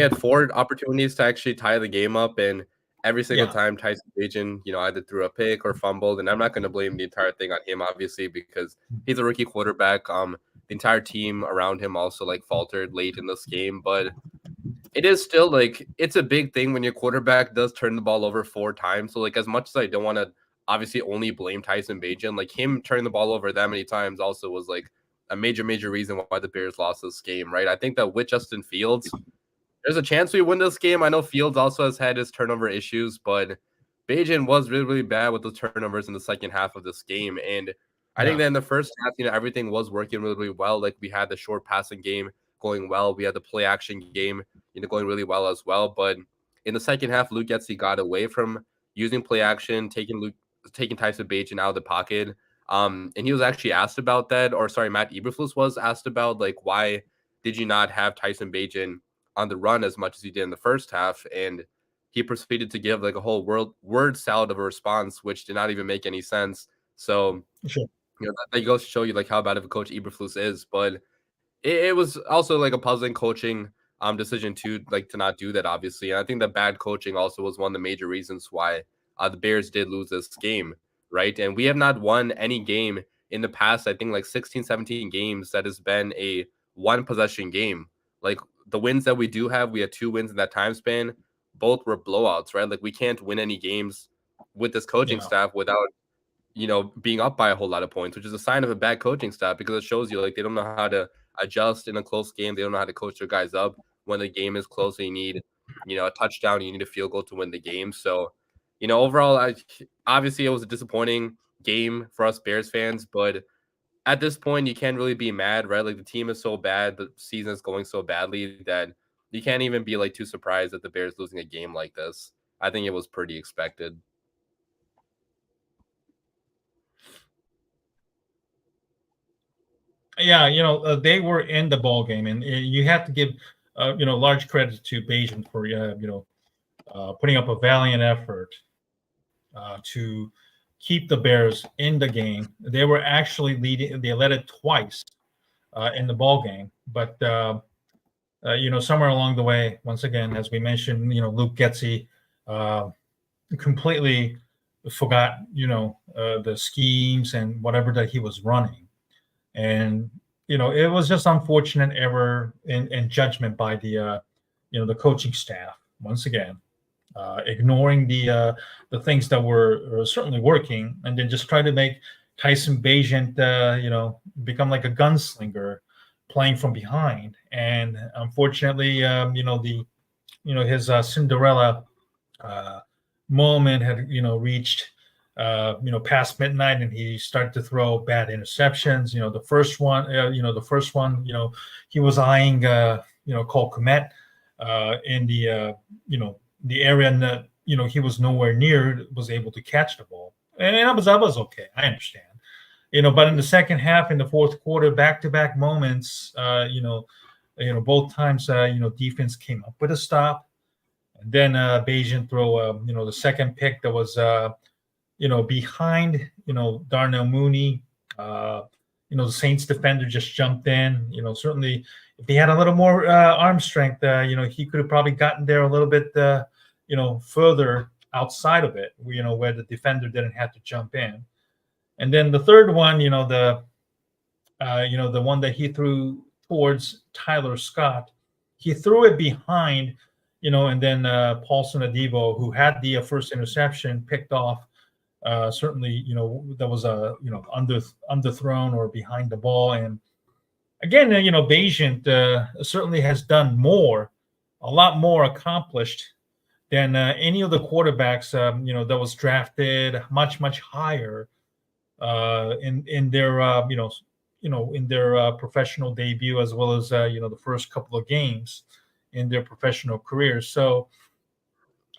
had 4 opportunities to actually tie the game up, and every single time Tyson Bagent, either threw a pick or fumbled. And I'm not going to blame the entire thing on him, obviously, because he's a rookie quarterback. The entire team around him also faltered late in this game, but it is still it's a big thing when your quarterback does turn the ball over 4 times. So as much as I don't want to obviously only blame Tyson Bagent, him turning the ball over that many times also was a major reason why the Bears lost this game, right? I think that with Justin Fields, there's a chance we win this game. I know Fields also has had his turnover issues, but Bagent was really bad with the turnovers in the second half of this game. And I think that in the first half, everything was working really well. We had the short passing game going well. We had the play action game, going really well as well. But in the second half, Luke Getsy got away from using play action, taking Tyson Bagent out of the pocket. And he was actually asked about that, Matt Eberflus was asked about why did you not have Tyson Bagent on the run as much as he did in the first half, and he proceeded to give a whole word salad of a response, which did not even make any sense. So sure. That goes to show you how bad of a coach Eberflus is. But it was also a puzzling coaching decision to not do that, obviously. And I think that bad coaching also was one of the major reasons why the Bears did lose this game, right? And we have not won any game in the past, I think like 16, 17 games that has been a one possession game. Like the wins that we do have, we had 2 wins in that time span. Both were blowouts, right? Like we can't win any games with this coaching staff without, being up by a whole lot of points, which is a sign of a bad coaching staff because it shows you like they don't know how to adjust in a close game. They don't know how to coach their guys up when the game is close and you need, a touchdown, you need a field goal to win the game. So, overall, obviously it was a disappointing game for us Bears fans, but at this point you can't really be mad, right? Like the team is so bad, the season is going so badly that you can't even be like too surprised that the Bears losing a game like this. I think it was pretty expected. Yeah, they were in the ball game, and you have to give large credit to Bagent for putting up a valiant effort to keep the Bears in the game. They were actually leading; they led it twice in the ball game, but somewhere along the way, once again, as we mentioned, Luke Getsy completely forgot the schemes and whatever that he was running. And it was just unfortunate error in judgment by the the coaching staff once again, ignoring the things that were certainly working, and then just try to make Tyson Bagent become like a gunslinger, playing from behind. And unfortunately, his Cinderella moment had reached past midnight, and he started to throw bad interceptions. The first one, he was eyeing, Cole Kmet in the area that, he was nowhere near, was able to catch the ball. And that was okay. I understand. But in the second half, in the fourth quarter, back-to-back moments, both times, defense came up with a stop. And then Bagent throw, the second pick that was, behind, Darnell Mooney. The Saints defender just jumped in. Certainly, if he had a little more arm strength, he could have probably gotten there a little bit, further outside of it, where the defender didn't have to jump in. And then the third one, the one that he threw towards Tyler Scott, he threw it behind, and then Paulson Adebo, who had the first interception, picked off. Certainly, that was a underthrown or behind the ball. And again, Bagent certainly has done a lot more accomplished than any of the quarterbacks that was drafted much higher in their in their professional debut, as well as the first couple of games in their professional careers. So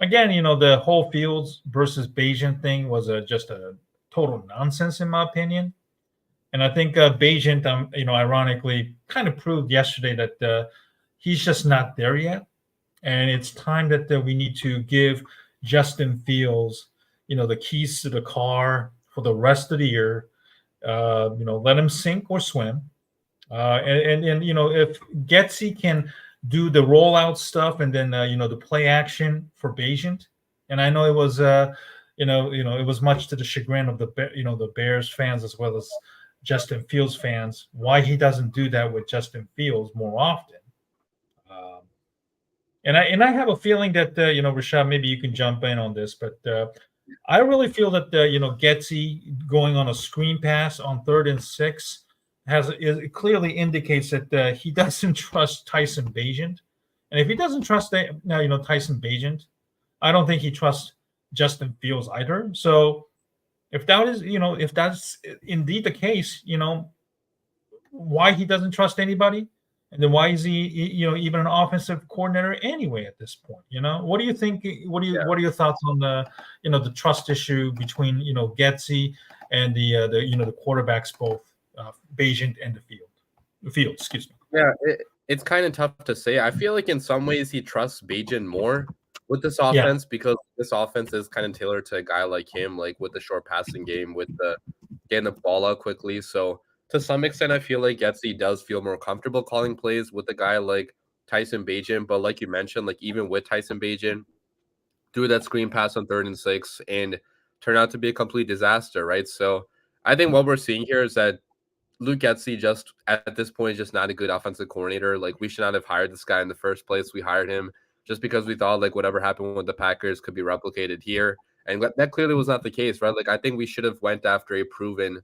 again, the whole Fields versus Bagent thing was just a total nonsense, in my opinion. And I think Bagent, ironically, kind of proved yesterday that he's just not there yet. And it's time that we need to give Justin Fields, the keys to the car for the rest of the year. Let him sink or swim. And if Getsy can do the rollout stuff, and then the play action for Bagent. And I know it was it was much to the chagrin of the Bears fans, as well as Justin Fields fans, why he doesn't do that with Justin Fields more often. And I have a feeling that Rishab, maybe you can jump in on this, but I really feel that Getsy going on a screen pass on 3rd and 6 it clearly indicates that he doesn't trust Tyson Bagent. And if he doesn't trust Tyson Bagent, I don't think he trusts Justin Fields either. So if that is if that's indeed the case, why he doesn't trust anybody, and then why is he even an offensive coordinator anyway at this point? What do you think? What are your thoughts on the the trust issue between Getsy and the quarterbacks, both Bagent and the field, excuse me. Yeah, it's kind of tough to say. I feel like in some ways he trusts Bagent more with this offense, because this offense is kind of tailored to a guy like him, like with the short passing game, with the getting the ball out quickly. So to some extent, I feel like Getsy does feel more comfortable calling plays with a guy like Tyson Bagent. But like you mentioned, like even with Tyson Bagent, do that screen pass on 3rd and 6 and turn out to be a complete disaster, right? So I think what we're seeing here is that Luke Getsy just at this point is just not a good offensive coordinator. Like, we should not have hired this guy in the first place. We hired him just because we thought like whatever happened with the Packers could be replicated here. And that clearly was not the case, right? Like, I think we should have went after a proven,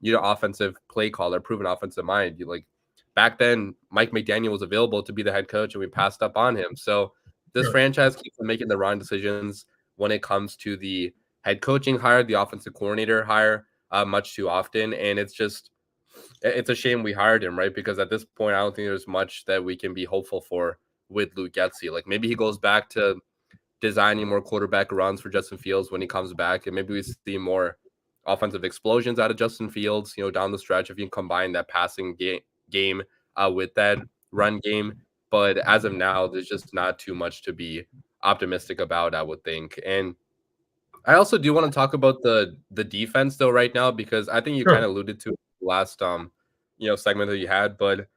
offensive play caller, proven offensive mind. Like, back then, Mike McDaniel was available to be the head coach, and we passed up on him. So this franchise keeps making the wrong decisions when it comes to the head coaching hire, the offensive coordinator hire, much too often. And it's a shame we hired him, right? Because at this point, I don't think there's much that we can be hopeful for with Luke Getsy. Like, maybe he goes back to designing more quarterback runs for Justin Fields when he comes back, and maybe we see more offensive explosions out of Justin Fields, down the stretch if you can combine that passing game with that run game. But as of now, there's just not too much to be optimistic about, I would think. And I also do want to talk about the defense though right now, because I think you kind of alluded to it last segment that you had, but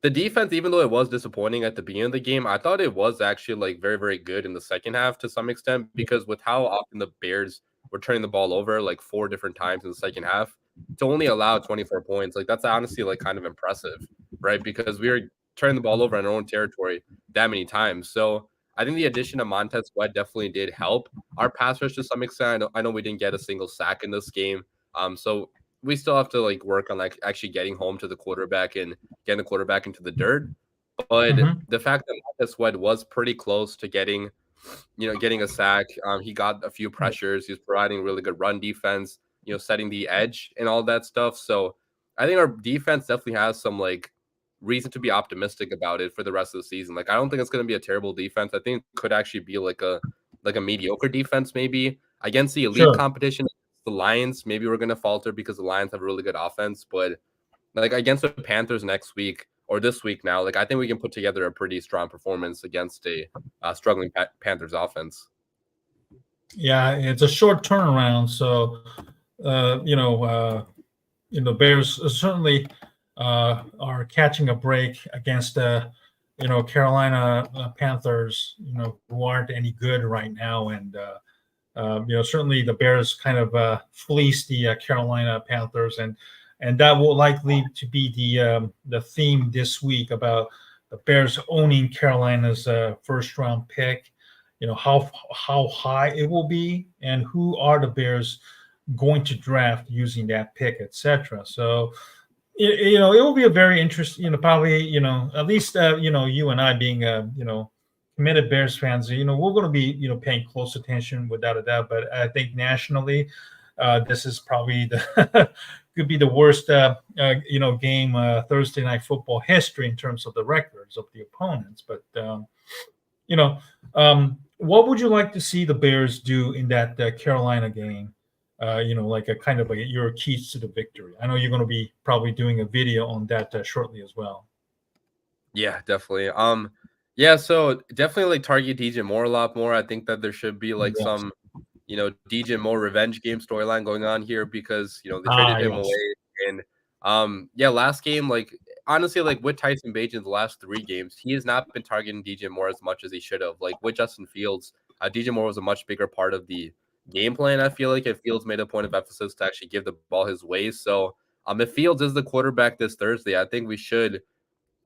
the defense, even though it was disappointing at the beginning of the game, I thought it was actually like very, very good in the second half to some extent, because with how often the Bears were turning the ball over like 4 different times in the second half to only allow 24 points, like that's honestly like kind of impressive, right? Because we were turning the ball over in our own territory that many times. So I think the addition of Montez Sweat definitely did help our pass rush to some extent. I know we didn't get a single sack in this game. So we still have to like work on like actually getting home to the quarterback and getting the quarterback into the dirt. But the fact that Montez Sweat was pretty close to getting a sack, he got a few pressures. He was providing really good run defense, setting the edge and all that stuff. So I think our defense definitely has some like reason to be optimistic about it for the rest of the season. Like, I don't think it's going to be a terrible defense. I think it could actually be like a mediocre defense maybe against the elite competition. The Lions, maybe we're going to falter because the Lions have a really good offense, but like against the Panthers next week or this week now, like I think we can put together a pretty strong performance against a struggling Panthers offense. Yeah, it's a short turnaround, so Bears certainly are catching a break against Carolina Panthers, who aren't any good right now, and certainly the Bears kind of fleeced the Carolina Panthers, and that will likely to be the theme this week about the Bears owning Carolina's first round pick. How high it will be, and who are the Bears going to draft using that pick, etc. So it will be a very interesting, probably, at least you and I being committed Bears fans, we're going to be paying close attention without a doubt. But I think nationally, this is probably the could be the worst game Thursday night football history in terms of the records of the opponents. But what would you like to see the Bears do in that Carolina game? Like a kind of your keys to the victory. I know you're going to be probably doing a video on that shortly as well. Yeah, definitely. Yeah, so definitely like target DJ Moore a lot more. I think that there should be like some, DJ Moore revenge game storyline going on here, because they traded him away, and last game, like honestly, like with Tyson Bagent the last 3 games, he has not been targeting DJ Moore as much as he should have. Like with Justin Fields, DJ Moore was a much bigger part of the game plan. I feel like if Fields made a point of emphasis to actually give the ball his way. So if Fields is the quarterback this Thursday, I think we should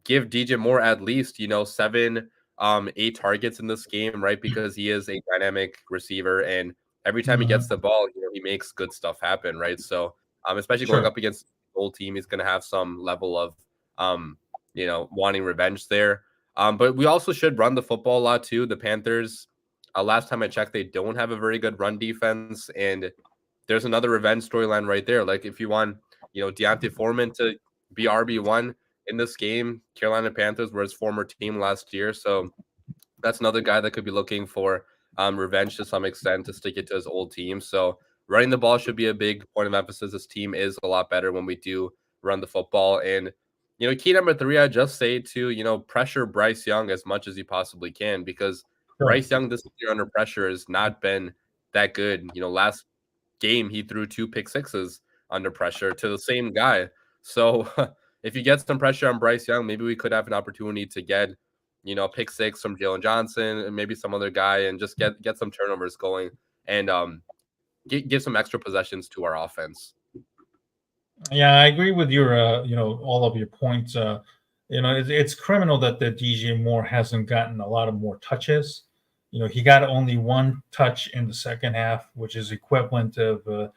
give DJ Moore at least 7 8 targets in this game, right? Because he is a dynamic receiver, and every time he gets the ball, he makes good stuff happen, right? So especially going up against the old team, he's going to have some level of wanting revenge there. But we also should run the football a lot too. The Panthers, last time I checked, they don't have a very good run defense, and there's another revenge storyline right there. Like if you want, Deontay Foreman to be RB1 in this game, Carolina Panthers were his former team last year, so that's another guy that could be looking for revenge to some extent to stick it to his old team. So running the ball should be a big point of emphasis. This team is a lot better when we do run the football. And key number 3, I just say to pressure Bryce Young as much as you possibly can, because Bryce Young this year under pressure has not been that good. Last game he threw 2 pick sixes under pressure to the same guy. So if you get some pressure on Bryce Young, maybe we could have an opportunity to get pick six from Jalen Johnson and maybe some other guy, and just get some turnovers going and give some extra possessions to our offense. Yeah, I agree with your all of your points. It's criminal that the DJ Moore hasn't gotten a lot of more touches. He got only one touch in the second half, which is equivalent of the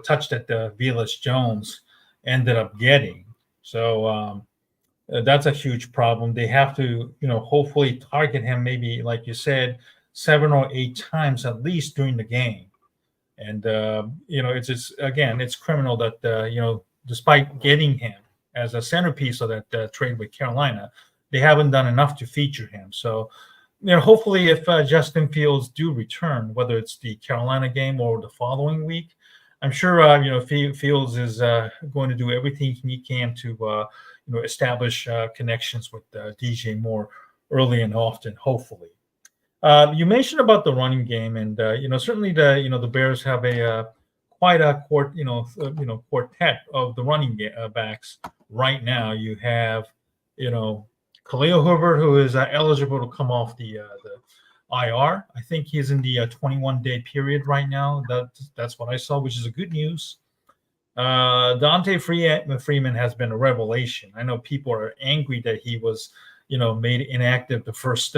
touch that Velus Jones ended up getting. So that's a huge problem. They have to hopefully target him, maybe like you said, 7 or 8 times at least during the game. And it's just, again, it's criminal that despite getting him as a centerpiece of that trade with Carolina, they haven't done enough to feature him. So hopefully, if Justin Fields do return, whether it's the Carolina game or the following week, I'm sure Fields is going to do everything he can to establish connections with DJ Moore early and often, hopefully. You mentioned about the running game, and certainly the Bears have a quite a quartet of the running backs right now. You have Khalil Herbert, who is eligible to come off the IR. I think he's in the 21-day period right now. That's what I saw, which is a good news. Dante Freeman has been a revelation. I know people are angry that he was made inactive the first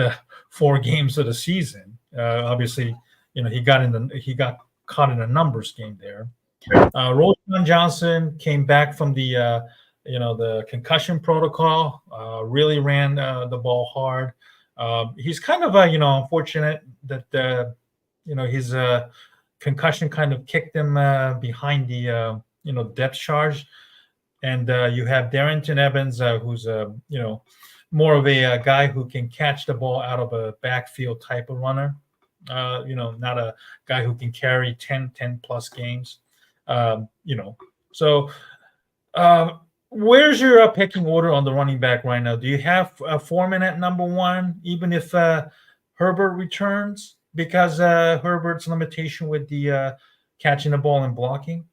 4 games of the season. Obviously, he got caught in a numbers game there. Roshan Johnson came back from the concussion protocol. Really ran the ball hard. He's kind of unfortunate that his concussion kind of kicked him behind the depth charge. And you have Darrington Evans, who's more of a guy who can catch the ball out of a backfield type of runner. Not a guy who can carry 10 plus games. So where's your pecking order on the running back right now? Do you have Foreman at number 1, even if Herbert returns, because Herbert's limitation with the catching the ball and blocking?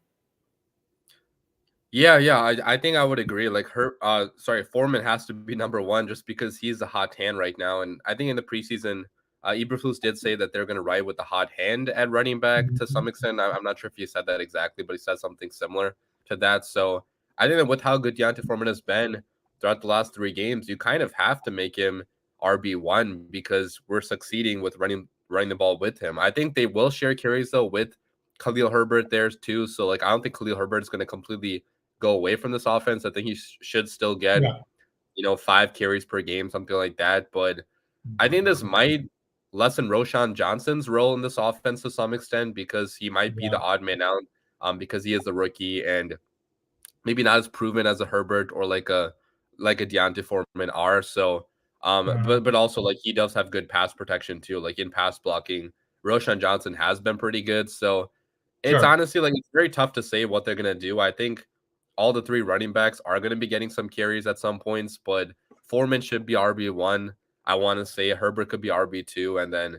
Yeah, I think I would agree. Like Foreman has to be number 1 just because he's the hot hand right now. And I think in the preseason, Eberflus did say that they're going to ride with the hot hand at running back to some extent. I'm not sure if he said that exactly, but he said something similar to that. So I think that with how good Deontay Foreman has been throughout the last 3 games, you kind of have to make him RB1 because we're succeeding with running the ball with him. I think they will share carries though with Khalil Herbert there too. So I don't think Khalil Herbert is going to completely go away from this offense. I think he should still get 5 carries per game, something like that. But I think this might lessen Roshan Johnson's role in this offense to some extent because he might be the odd man out because he is a rookie and maybe not as proven as a Herbert or like a Deontay Foreman are. So but also he does have good pass protection too. Like in pass blocking, Roshan Johnson has been pretty good. So it's honestly it's very tough to say what they're gonna do. I think all the 3 running backs are going to be getting some carries at some points, but Foreman should be RB1. I want to say Herbert could be RB2, and then,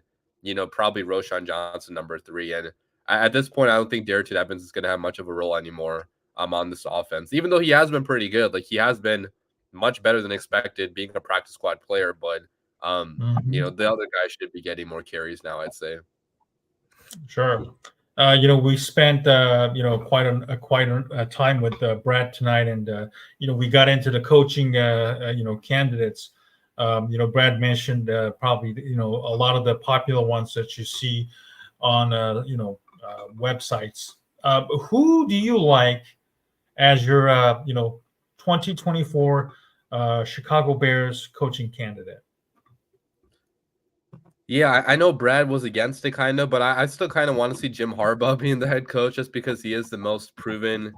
probably Roshan Johnson number 3. And at this point, I don't think Darrington Evans is going to have much of a role anymore on this offense, even though he has been pretty good. He has been much better than expected being a practice squad player, but, the other guys should be getting more carries now, I'd say. Sure. We spent quite a time with Brad tonight, and we got into the coaching candidates. Brad mentioned probably a lot of the popular ones that you see on websites. Who do you like as your 2024 Chicago Bears coaching candidate? Yeah, I know Brad was against it kind of, but I still kind of want to see Jim Harbaugh being the head coach just because he is the most proven,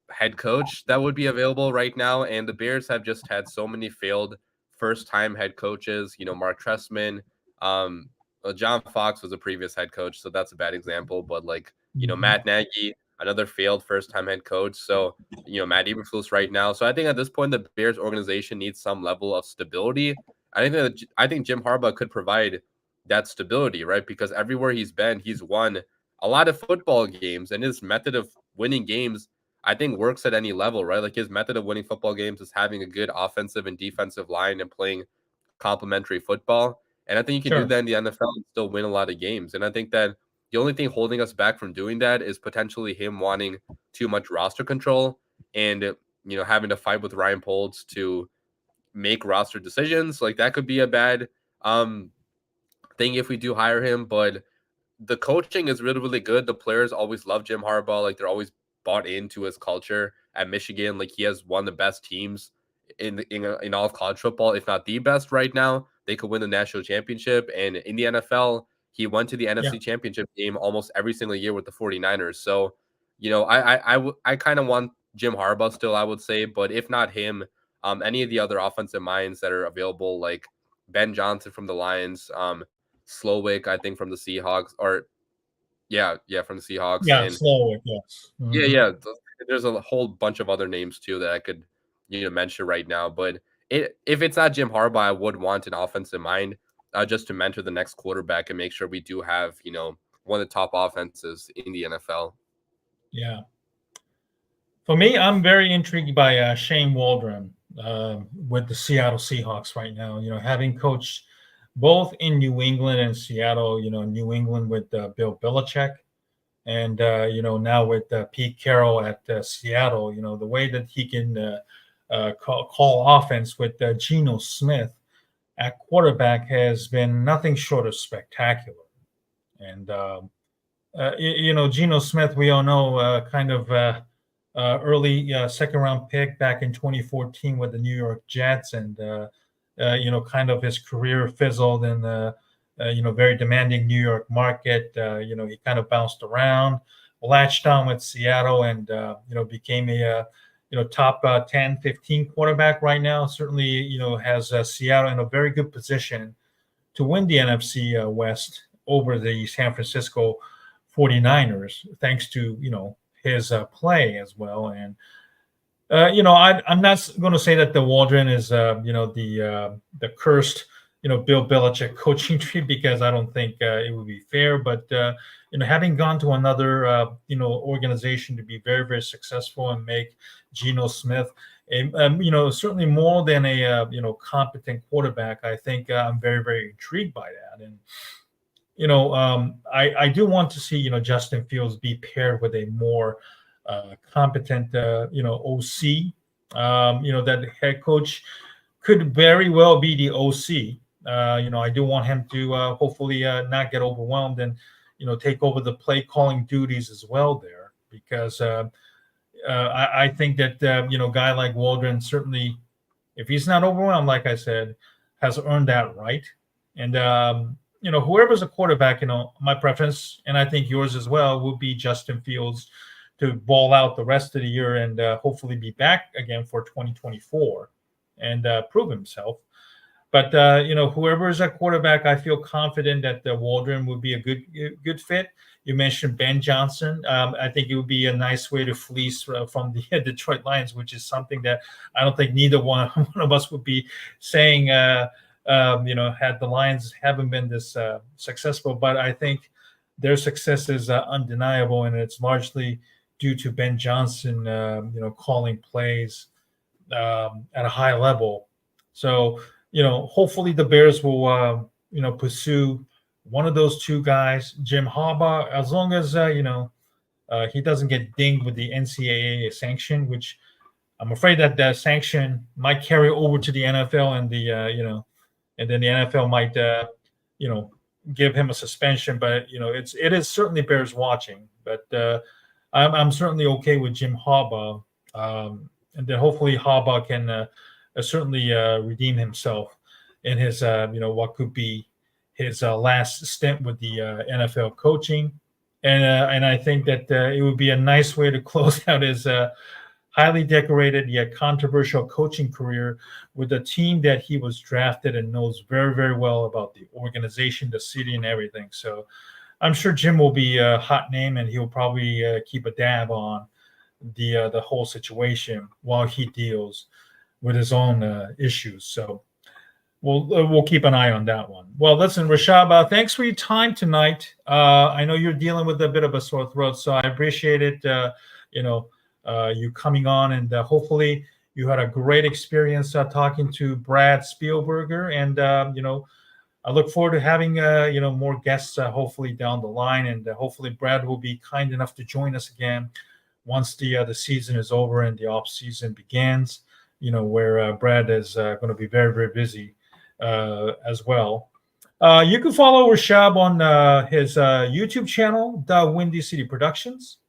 head coach that would be available right now. And the Bears have just had so many failed first-time head coaches, Mark Trestman. John Fox was a previous head coach, so that's a bad example. But Matt Nagy, another failed first-time head coach. So, Matt Eberflus right now. So I think at this point, the Bears organization needs some level of stability. I think Jim Harbaugh could provide that stability, right? Because everywhere he's been, he's won a lot of football games, and his method of winning games I think works at any level, right? Like his method of winning football games is having a good offensive and defensive line and playing complementary football. And I think you can do Sure. that in the NFL and still win a lot of games. And I think that the only thing holding us back from doing that is potentially him wanting too much roster control and having to fight with Ryan Poles to make roster decisions. Like that could be a bad thing if we do hire him, but the coaching is really, really good. The players always love Jim Harbaugh. Like they're always bought into his culture at Michigan. Like he has one of the best teams in all of college football, if not the best right now. They could win the national championship. And in the NFL, he went to the NFC championship game almost every single year with the 49ers. So, I kind of want Jim Harbaugh still, I would say, but if not him, any of the other offensive minds that are available, like Ben Johnson from the Lions, Slowick, I think from the Seahawks, or from the Seahawks. Yeah, And Slowick, yes. yeah. There's a whole bunch of other names too that I could mention right now. But if it's not Jim Harbaugh, I would want an offensive mind just to mentor the next quarterback and make sure we do have one of the top offenses in the NFL. Yeah. For me, I'm very intrigued by Shane Waldron with the Seattle Seahawks right now. Having coached both in New England and Seattle, New England with Bill Belichick, and now with Pete Carroll at Seattle, the way that he can call offense with Geno Smith at quarterback has been nothing short of spectacular. And Geno Smith, we all know, kind of early second round pick back in 2014 with the New York Jets, and kind of his career fizzled in the very demanding New York market. He kind of bounced around, latched on with Seattle, and became a top 10, 15 quarterback right now. Certainly, has Seattle in a very good position to win the NFC West over the San Francisco 49ers, thanks to his play as well. And I'm not going to say that the Waldron is the cursed Bill Belichick coaching tree, because I don't think it would be fair. But having gone to another organization to be very, very successful and make Geno Smith certainly more than a competent quarterback, I think I'm very, very intrigued by that. And I do want to see Justin Fields be paired with a more competent OC. That head coach could very well be the OC. I do want him to hopefully not get overwhelmed and take over the play calling duties as well there, because I think that guy like Waldron, certainly, if he's not overwhelmed, like I said, has earned that right. And whoever's a quarterback, my preference, and I think yours as well, would be Justin Fields to ball out the rest of the year and hopefully be back again for 2024 and prove himself. But whoever is a quarterback, I feel confident that the Waldron would be a good fit. You mentioned Ben Johnson. I think it would be a nice way to fleece from the Detroit Lions, which is something that I don't think neither one of us would be saying. Had the Lions haven't been this successful, but I think their success is undeniable, and it's largely due to Ben Johnson, calling plays at a high level. So, hopefully the Bears will, pursue one of those two guys, Jim Harbaugh, as long as, he doesn't get dinged with the NCAA sanction, which I'm afraid that that sanction might carry over to the NFL, and and then the NFL might, give him a suspension. But, it is certainly bears watching. But I'm certainly okay with Jim Harbaugh. And then hopefully Harbaugh can certainly redeem himself in his, what could be his last stint with the NFL coaching. And I think that it would be a nice way to close out his highly decorated yet controversial coaching career with a team that he was drafted and knows very, very well about the organization, the city, and everything. So I'm sure Jim will be a hot name, and he'll probably keep a dab on the whole situation while he deals with his own issues. So we'll keep an eye on that one. Well, listen, Rishab, thanks for your time tonight. I know you're dealing with a bit of a sore throat, so I appreciate it. you coming on, and hopefully you had a great experience talking to Brad Spielberger, and I look forward to having more guests hopefully down the line, and hopefully Brad will be kind enough to join us again once the season is over and the off season begins. Where Brad is going to be very, very busy as well. You can follow Rishab on his YouTube channel, DaWindcity Productions,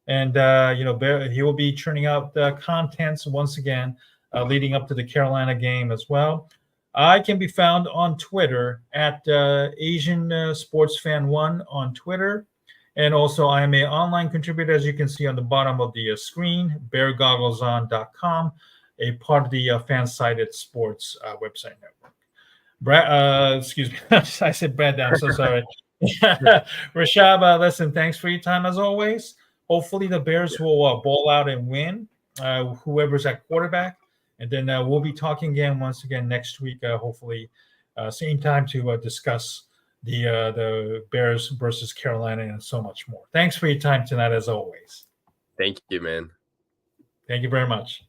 and he will be churning out contents once again leading up to the Carolina game as well. I can be found on Twitter at Asian Sports Fan 1 on Twitter. And also, I am an online contributor, as you can see on the bottom of the screen, beargoggleson.com, a part of the Fansided Sports website network. Brad, excuse me, I said Brad down. I'm so sorry. Rishab, listen, thanks for your time as always. Hopefully, the Bears will ball out and win, whoever's at quarterback. And then we'll be talking again once again next week, hopefully, same time to discuss the Bears versus Carolina and so much more. Thanks for your time tonight, as always. Thank you, man. Thank you very much.